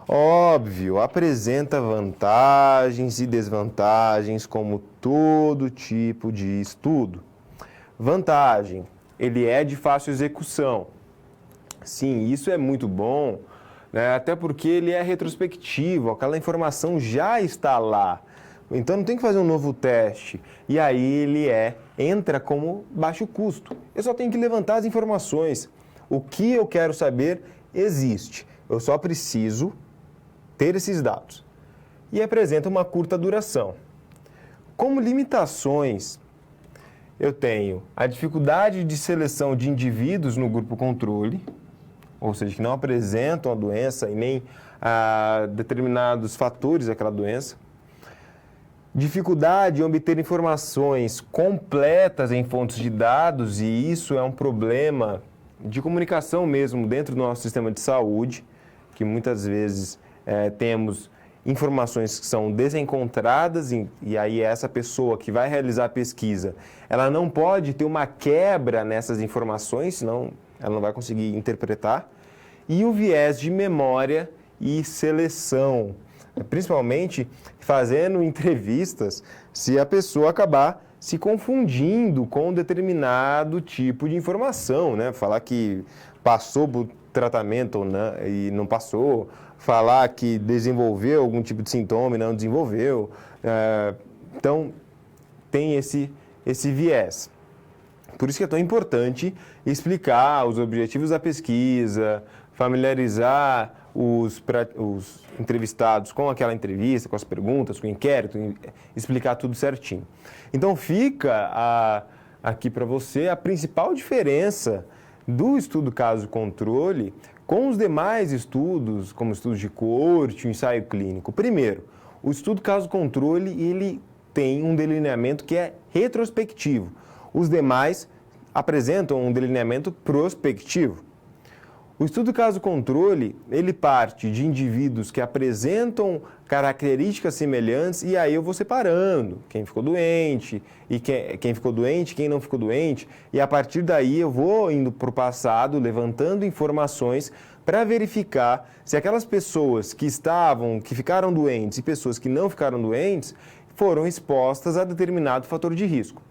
Óbvio, apresenta vantagens e desvantagens como todo tipo de estudo. Vantagem: ele é de fácil execução. Sim, isso é muito bom, né? Até porque ele é retrospectivo, aquela informação já está lá. Então não tem que fazer um novo teste. E aí ele entra como baixo custo. Eu só tenho que levantar as informações. O que eu quero saber existe. Eu só preciso ter esses dados. E apresenta uma curta duração. Como limitações, eu tenho a dificuldade de seleção de indivíduos no grupo controle, ou seja, que não apresentam a doença e nem determinados fatores daquela doença. Dificuldade em obter informações completas em fontes de dados, e isso é um problema de comunicação mesmo dentro do nosso sistema de saúde, que muitas vezes temos informações que são desencontradas e aí essa pessoa que vai realizar a pesquisa, ela não pode ter uma quebra nessas informações, senão ela não vai conseguir interpretar. E o viés de memória e seleção, principalmente fazendo entrevistas, se a pessoa acabar se confundindo com um determinado tipo de informação, né? Falar que passou por tratamento ou não, e não passou, falar que desenvolveu algum tipo de sintoma e não desenvolveu. Então, tem esse viés. Por isso que é tão importante explicar os objetivos da pesquisa, familiarizar os entrevistados com aquela entrevista, com as perguntas, com o inquérito, explicar tudo certinho. Então, fica aqui para você a principal diferença do estudo caso-controle com os demais estudos, como estudos de coorte, o ensaio clínico. Primeiro, o estudo caso-controle, ele tem um delineamento que é retrospectivo. Os demais apresentam um delineamento prospectivo. O estudo caso-controle, ele parte de indivíduos que apresentam características semelhantes e aí eu vou separando quem ficou doente, e quem ficou doente, quem não ficou doente, e a partir daí eu vou indo para o passado, levantando informações para verificar se aquelas pessoas que ficaram doentes e pessoas que não ficaram doentes foram expostas a determinado fator de risco.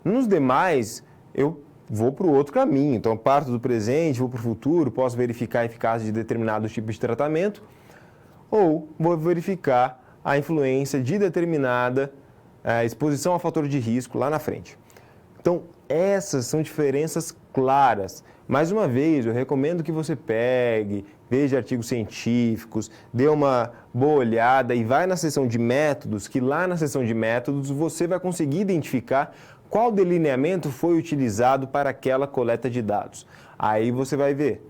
Nos demais, eu vou para o outro caminho. Então, parto do presente, vou para o futuro, posso verificar a eficácia de determinado tipo de tratamento, ou vou verificar a influência de determinada exposição a fator de risco lá na frente. Então, essas são diferenças claras. Mais uma vez, eu recomendo que você pegue, veja artigos científicos, dê uma boa olhada e vai na seção de métodos, que lá na seção de métodos você vai conseguir identificar qual delineamento foi utilizado para aquela coleta de dados. Aí você vai ver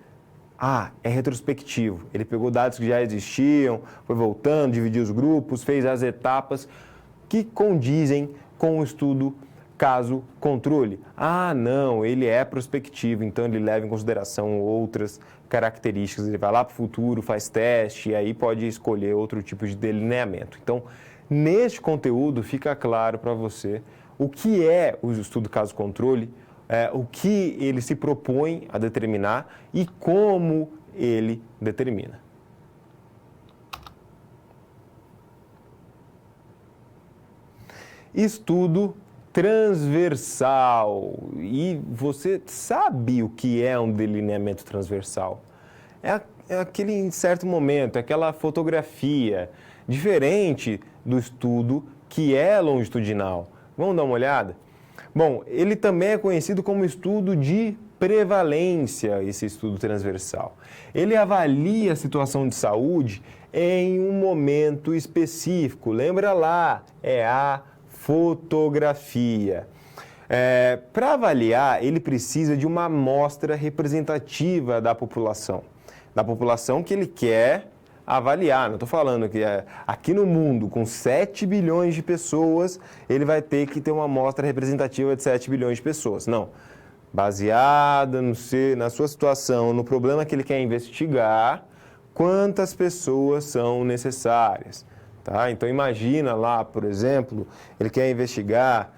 É retrospectivo. Ele pegou dados que já existiam, foi voltando, dividiu os grupos, fez as etapas que condizem com o estudo caso controle. Não, ele é prospectivo, então ele leva em consideração outras características. Ele vai lá para o futuro, faz teste e aí pode escolher outro tipo de delineamento. Então, neste conteúdo fica claro para você o que é o estudo caso controle, o que ele se propõe a determinar e como ele determina. Estudo transversal. E você sabe o que é um delineamento transversal? É aquele, em certo momento, aquela fotografia, diferente do estudo que é longitudinal. Vamos dar uma olhada? Bom, ele também é conhecido como estudo de prevalência, esse estudo transversal. Ele avalia a situação de saúde em um momento específico. Lembra lá, é a fotografia. Para avaliar, ele precisa de uma amostra representativa da população que ele quer avaliar. Não estou falando que aqui no mundo, com 7 bilhões de pessoas, ele vai ter que ter uma amostra representativa de 7 bilhões de pessoas. Não. Baseada na sua situação, no problema que ele quer investigar, quantas pessoas são necessárias. Tá? Então, imagina lá, por exemplo, ele quer investigar,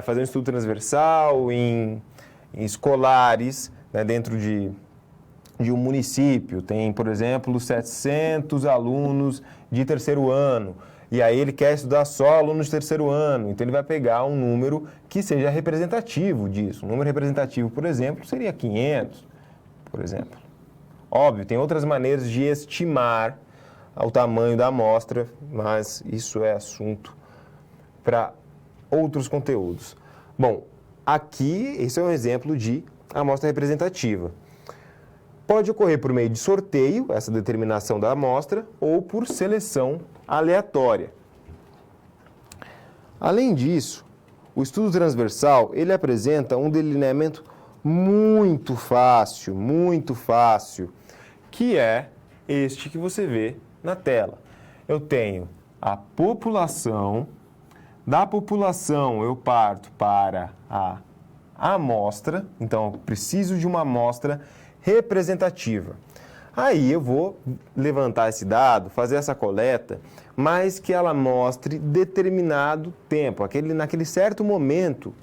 fazer um estudo transversal em escolares, né, dentro de um município. Tem, por exemplo, 700 alunos de terceiro ano. E aí ele quer estudar só alunos de terceiro ano. Então, ele vai pegar um número que seja representativo disso. Um número representativo, por exemplo, seria 500, por exemplo. Óbvio, tem outras maneiras de estimar o tamanho da amostra, mas isso é assunto para outros conteúdos. Bom, aqui esse é um exemplo de amostra representativa. Pode ocorrer por meio de sorteio, essa determinação da amostra, ou por seleção aleatória. Além disso, o estudo transversal, ele apresenta um delineamento muito fácil, que é este que você vê na tela. Eu tenho a população, da população eu parto para a amostra, então eu preciso de uma amostra representativa. Aí eu vou levantar esse dado, fazer essa coleta, mas que ela mostre determinado tempo, naquele certo momento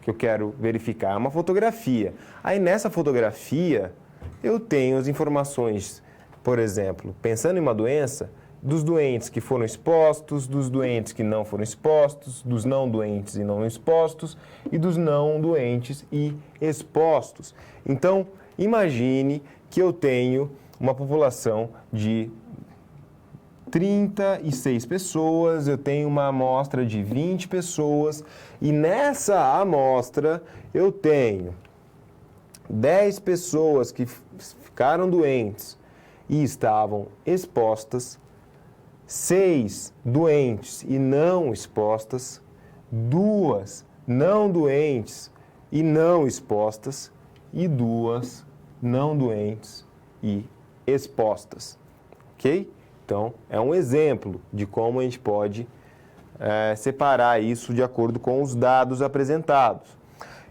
que eu quero verificar, uma fotografia. Aí nessa fotografia eu tenho as informações, por exemplo, pensando em uma doença, dos doentes que foram expostos, dos doentes que não foram expostos, dos não doentes e não expostos e dos não doentes e expostos. Então, imagine que eu tenho uma população de 36 pessoas, eu tenho uma amostra de 20 pessoas e nessa amostra eu tenho 10 pessoas que ficaram doentes e estavam expostas, 6 doentes e não expostas, 2 não doentes e não expostas e 2 não doentes e expostas, ok? Então, é um exemplo de como a gente pode separar isso de acordo com os dados apresentados.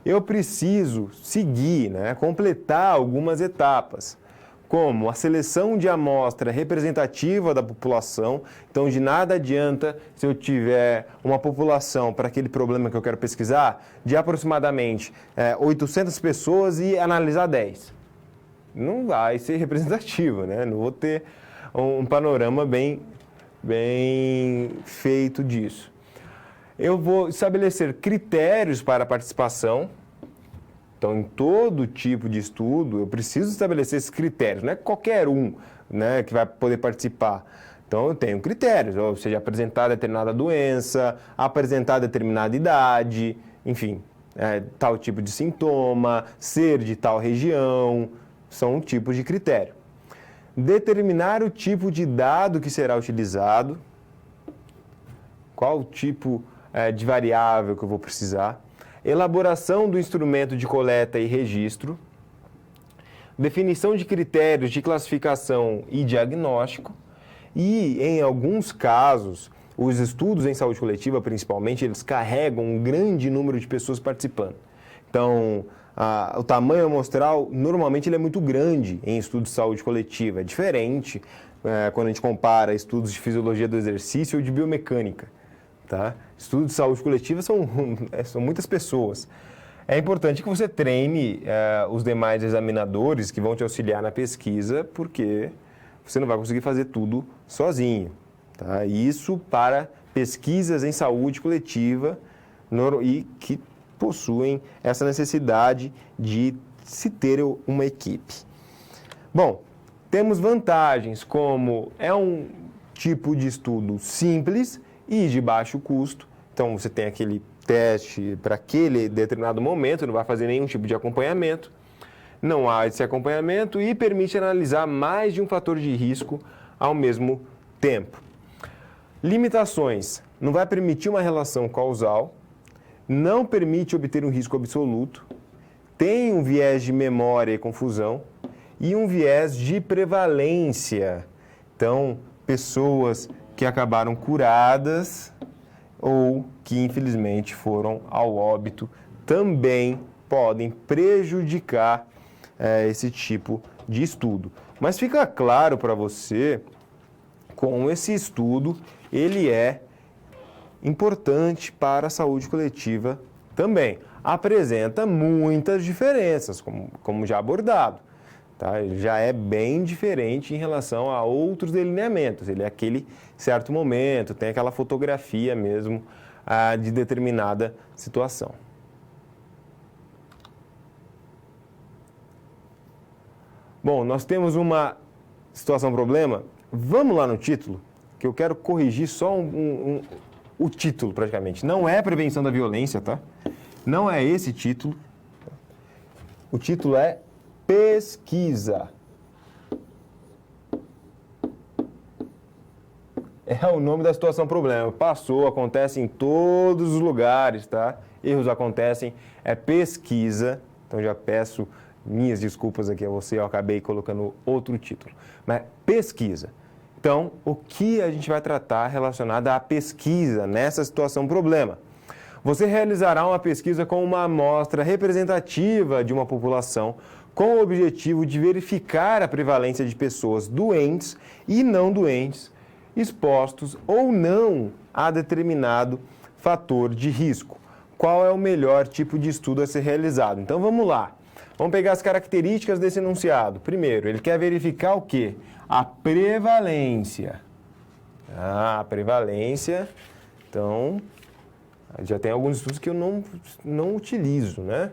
Eu preciso seguir, completar algumas etapas, como a seleção de amostra representativa da população. Então, de nada adianta se eu tiver uma população para aquele problema que eu quero pesquisar de aproximadamente 800 pessoas e analisar 10. Não vai ser representativo, Não vou ter um panorama bem feito disso. Eu vou estabelecer critérios para a participação. Então, em todo tipo de estudo, eu preciso estabelecer esses critérios. Não é qualquer um que vai poder participar. Então, eu tenho critérios, ou seja, apresentar determinada doença, apresentar determinada idade, enfim, tal tipo de sintoma, ser de tal região, são tipos de critério. Determinar o tipo de dado que será utilizado, qual o tipo de variável que eu vou precisar, elaboração do instrumento de coleta e registro, definição de critérios de classificação e diagnóstico, e, em alguns casos, os estudos em saúde coletiva, principalmente, eles carregam um grande número de pessoas participando. Então, o tamanho amostral, normalmente, ele é muito grande em estudos de saúde coletiva. É diferente quando a gente compara estudos de fisiologia do exercício ou de biomecânica. Tá? Estudos de saúde coletiva são muitas pessoas. É importante que você treine os demais examinadores que vão te auxiliar na pesquisa, porque você não vai conseguir fazer tudo sozinho. Tá? Isso para pesquisas em saúde coletiva e que possuem essa necessidade de se ter uma equipe. Bom, temos vantagens como é um tipo de estudo simples e de baixo custo. Então, você tem aquele teste para aquele determinado momento, não vai fazer nenhum tipo de acompanhamento. Não há esse acompanhamento e permite analisar mais de um fator de risco ao mesmo tempo. Limitações. Não vai permitir uma relação causal, não permite obter um risco absoluto, tem um viés de memória e confusão e um viés de prevalência. Então, pessoas que acabaram curadas ou que infelizmente foram ao óbito também podem prejudicar esse tipo de estudo. Mas fica claro para você como esse estudo ele é importante para a saúde coletiva também. Apresenta muitas diferenças, como já abordado. Tá? Ele já é bem diferente em relação a outros delineamentos. Ele é aquele certo momento, tem aquela fotografia mesmo de determinada situação. Bom, nós temos uma situação-problema. Vamos lá no título, que eu quero corrigir só o título, praticamente. Não é prevenção da violência, tá? Não é esse título. O título é pesquisa. É o nome da situação-problema. Passou, acontece em todos os lugares, tá? Erros acontecem, é pesquisa. Então já peço minhas desculpas aqui a você, eu acabei colocando outro título. Mas pesquisa. Então, o que a gente vai tratar relacionado à pesquisa nessa situação-problema? Você realizará uma pesquisa com uma amostra representativa de uma população com o objetivo de verificar a prevalência de pessoas doentes e não doentes, expostos ou não a determinado fator de risco. Qual é o melhor tipo de estudo a ser realizado? Então, vamos lá. Vamos pegar as características desse enunciado. Primeiro, ele quer verificar o quê? A prevalência. A prevalência, então, já tem alguns estudos que eu não utilizo, né?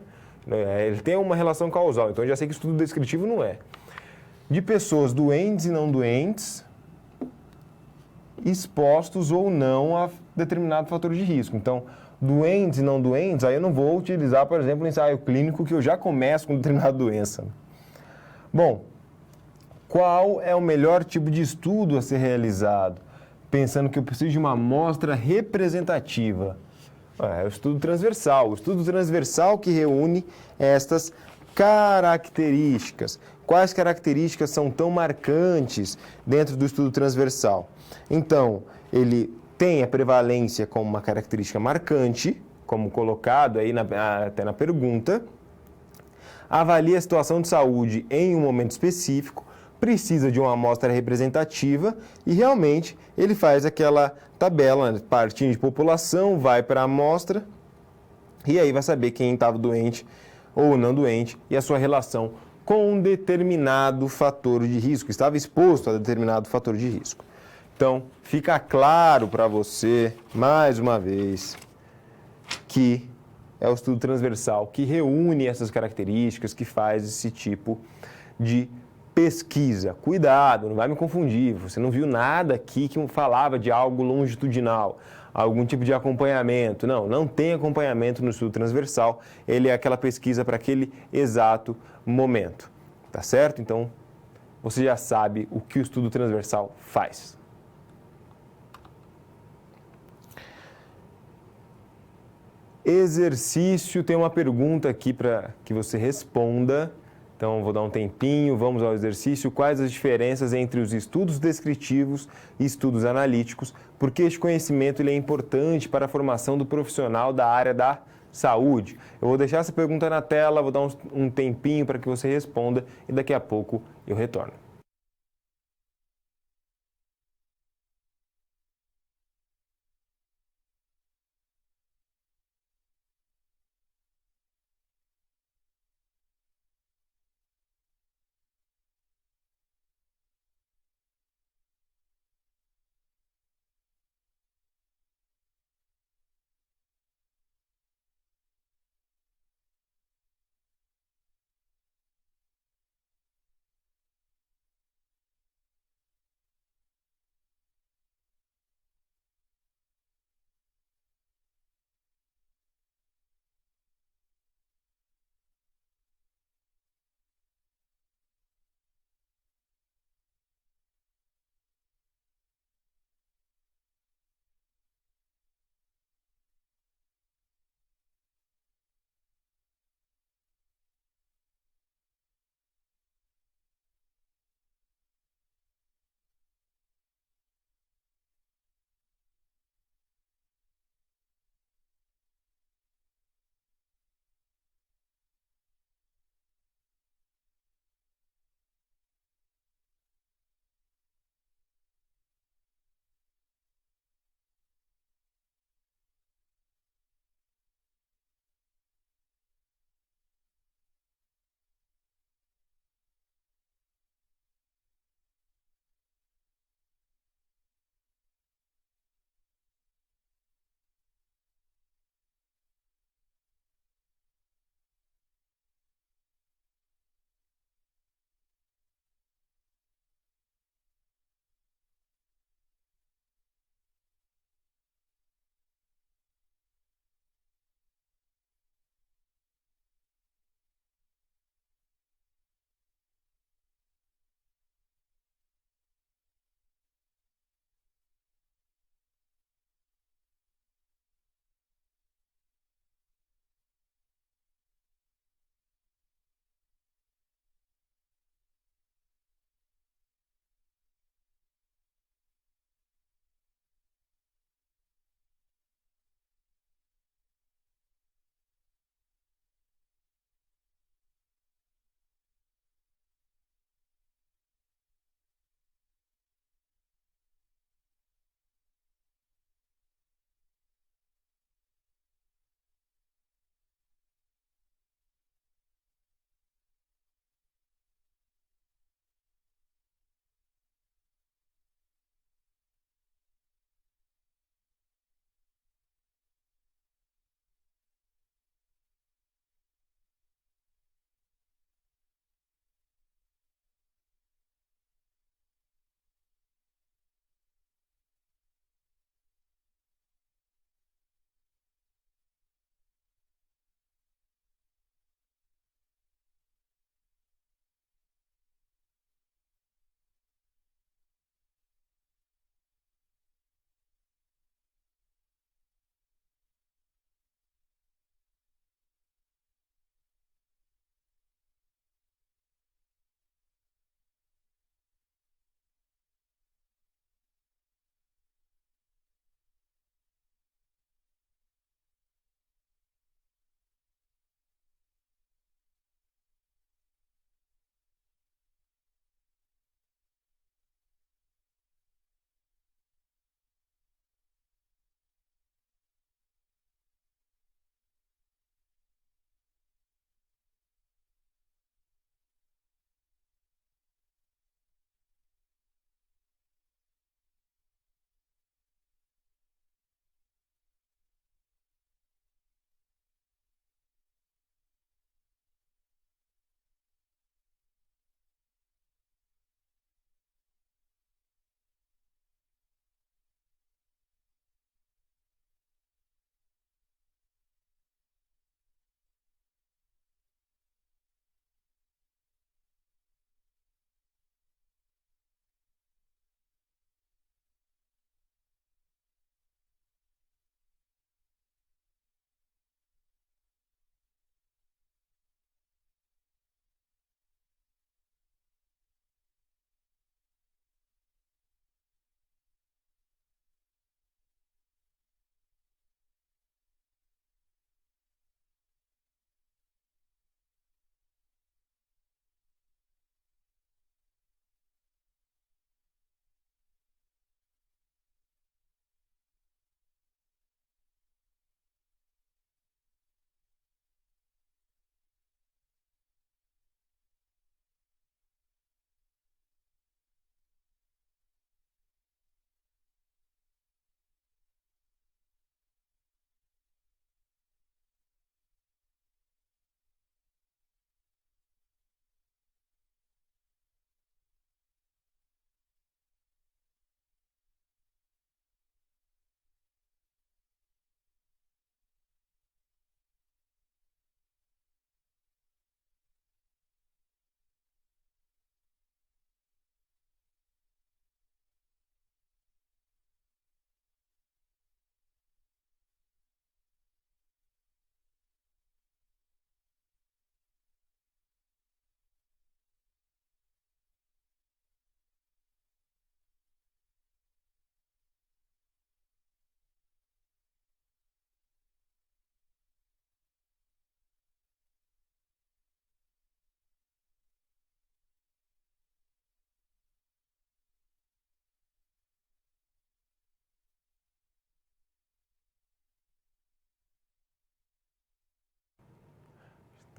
Ele tem uma relação causal, então eu já sei que estudo descritivo não é. De pessoas doentes e não doentes, expostos ou não a determinado fator de risco. Então, doentes e não doentes, aí eu não vou utilizar, por exemplo, o ensaio clínico que eu já começo com determinada doença. Bom, qual é o melhor tipo de estudo a ser realizado? Pensando que eu preciso de uma amostra representativa. É o estudo transversal. O estudo transversal que reúne estas características. Quais características são tão marcantes dentro do estudo transversal? Então, ele tem a prevalência como uma característica marcante, como colocado aí até na pergunta. Avalia a situação de saúde em um momento específico, precisa de uma amostra representativa e realmente ele faz aquela tabela, né, partindo de população, vai para a amostra e aí vai saber quem estava doente ou não doente e a sua relação com um determinado fator de risco, estava exposto a determinado fator de risco. Então, fica claro para você, mais uma vez, que é o estudo transversal que reúne essas características, que faz esse tipo de pesquisa. Cuidado, não vai me confundir, você não viu nada aqui que falava de algo longitudinal, algum tipo de acompanhamento. Não tem acompanhamento no estudo transversal, ele é aquela pesquisa para aquele exato momento, tá certo? Então, você já sabe o que o estudo transversal faz. Exercício, tem uma pergunta aqui para que você responda. Então, vou dar um tempinho, vamos ao exercício. Quais as diferenças entre os estudos descritivos e estudos analíticos? Porque este conhecimento ele é importante para a formação do profissional da área da saúde. Eu vou deixar essa pergunta na tela, vou dar um tempinho para que você responda e daqui a pouco eu retorno.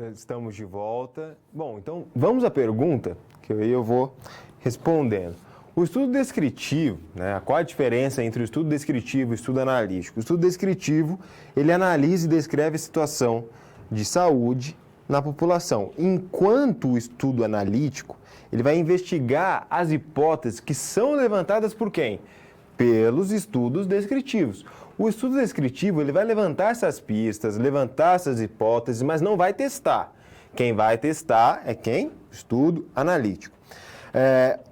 Estamos de volta. Bom, então vamos à pergunta que eu vou respondendo. O estudo descritivo, né, qual a diferença entre o estudo descritivo e o estudo analítico? O estudo descritivo, ele analisa e descreve a situação de saúde na população, enquanto o estudo analítico, ele vai investigar as hipóteses que são levantadas por quem? Pelos estudos descritivos. O estudo descritivo, ele vai levantar essas pistas, levantar essas hipóteses, mas não vai testar. Quem vai testar é quem? O estudo analítico.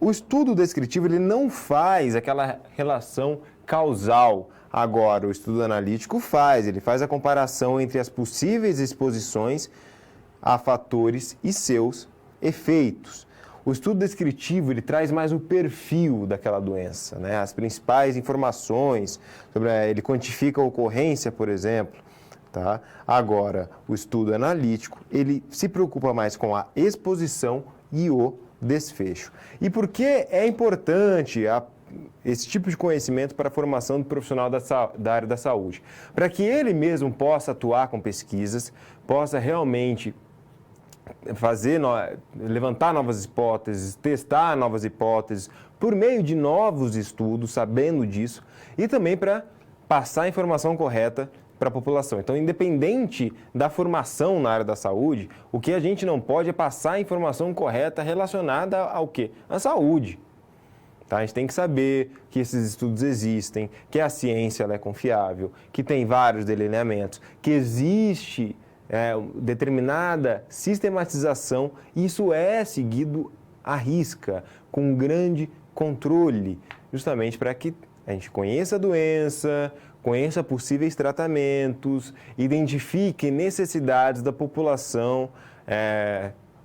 O estudo descritivo, ele não faz aquela relação causal. Agora, o estudo analítico ele faz a comparação entre as possíveis exposições a fatores e seus efeitos. O estudo descritivo, ele traz mais o perfil daquela doença, né? As principais informações, ele quantifica a ocorrência, por exemplo. Tá? Agora, o estudo analítico, ele se preocupa mais com a exposição e o desfecho. E por que é importante esse tipo de conhecimento para a formação do profissional da área da saúde? Para que ele mesmo possa atuar com pesquisas, possa realmente levantar novas hipóteses, testar novas hipóteses, por meio de novos estudos, sabendo disso, e também para passar a informação correta para a população. Então, independente da formação na área da saúde, o que a gente não pode é passar a informação correta relacionada ao quê? À saúde. Tá? A gente tem que saber que esses estudos existem, que a ciência ela é confiável, que tem vários delineamentos, que existe determinada sistematização, e isso é seguido à risca, com grande controle, justamente para que a gente conheça a doença, conheça possíveis tratamentos, identifique necessidades da população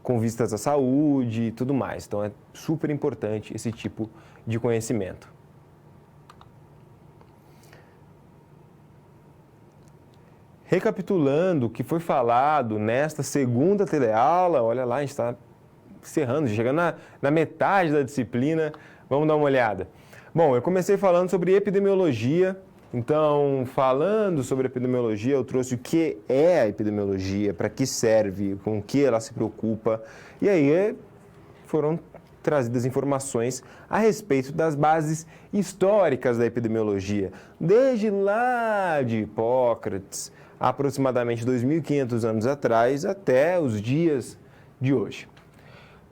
com vistas à saúde e tudo mais. Então, é super importante esse tipo de conhecimento. Recapitulando o que foi falado nesta segunda teleaula, olha lá, a gente está encerrando, chegando na metade da disciplina, vamos dar uma olhada. Bom, eu comecei falando sobre epidemiologia, então, falando sobre epidemiologia, eu trouxe o que é a epidemiologia, para que serve, com o que ela se preocupa, e aí foram trazidas informações a respeito das bases históricas da epidemiologia, desde lá de Hipócrates, aproximadamente 2.500 anos atrás, até os dias de hoje.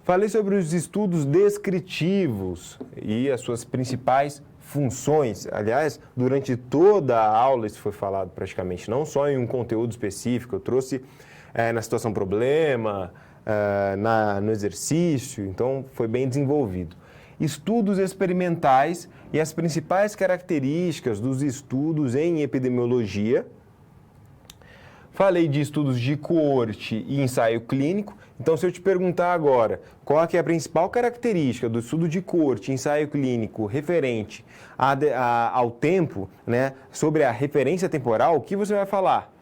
Falei sobre os estudos descritivos e as suas principais funções. Aliás, durante toda a aula isso foi falado praticamente, não só em um conteúdo específico, eu trouxe na situação problema, no exercício, então foi bem desenvolvido. Estudos experimentais e as principais características dos estudos em epidemiologia. Falei de estudos de coorte e ensaio clínico. Então, se eu te perguntar agora qual é a principal característica do estudo de coorte e ensaio clínico referente ao tempo, né, sobre a referência temporal, o que você vai falar?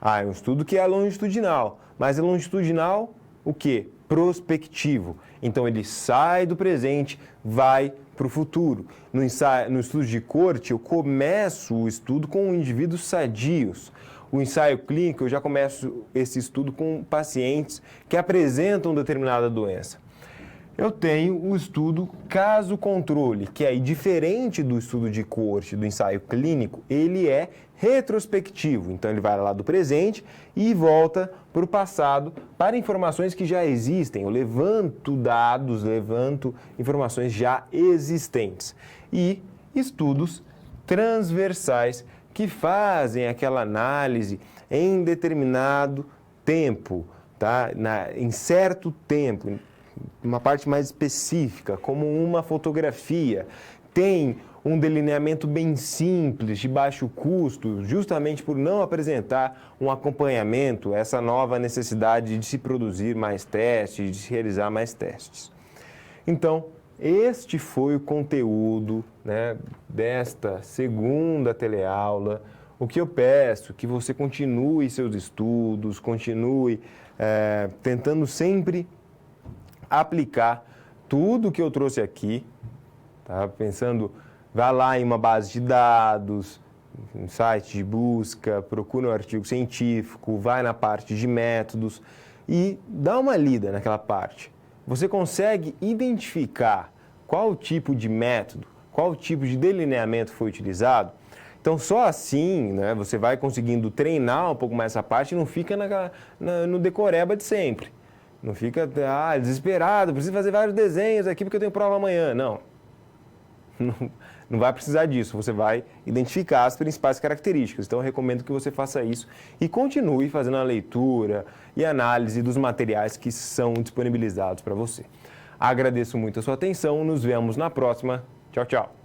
É um estudo que é longitudinal. Mas é longitudinal o quê? Prospectivo. Então, ele sai do presente, vai para o futuro. No estudo de coorte, eu começo o estudo com indivíduos sadios. O ensaio clínico, eu já começo esse estudo com pacientes que apresentam determinada doença. Eu tenho o estudo caso-controle, que é diferente do estudo de coorte, do ensaio clínico, ele é retrospectivo. Então, ele vai lá do presente e volta para o passado para informações que já existem. Eu levanto dados, levanto informações já existentes. E estudos transversais, que fazem aquela análise em determinado tempo, tá? Em certo tempo, uma parte mais específica, como uma fotografia. Tem um delineamento bem simples, de baixo custo, justamente por não apresentar um acompanhamento, essa nova necessidade de se produzir mais testes, de se realizar mais testes. Então, este foi o conteúdo, né, desta segunda teleaula. O que eu peço que você continue seus estudos, continue tentando sempre aplicar tudo que eu trouxe aqui, tá? Pensando, vá lá em uma base de dados, um site de busca, procura um artigo científico, vai na parte de métodos e dá uma lida naquela parte. Você consegue identificar qual tipo de método, qual tipo de delineamento foi utilizado? Então, só assim, né, você vai conseguindo treinar um pouco mais essa parte e não fica no decoreba de sempre. Não fica desesperado, preciso fazer vários desenhos aqui porque eu tenho prova amanhã. Não. Não vai precisar disso, você vai identificar as principais características. Então, eu recomendo que você faça isso e continue fazendo a leitura e análise dos materiais que são disponibilizados para você. Agradeço muito a sua atenção, nos vemos na próxima. Tchau, tchau.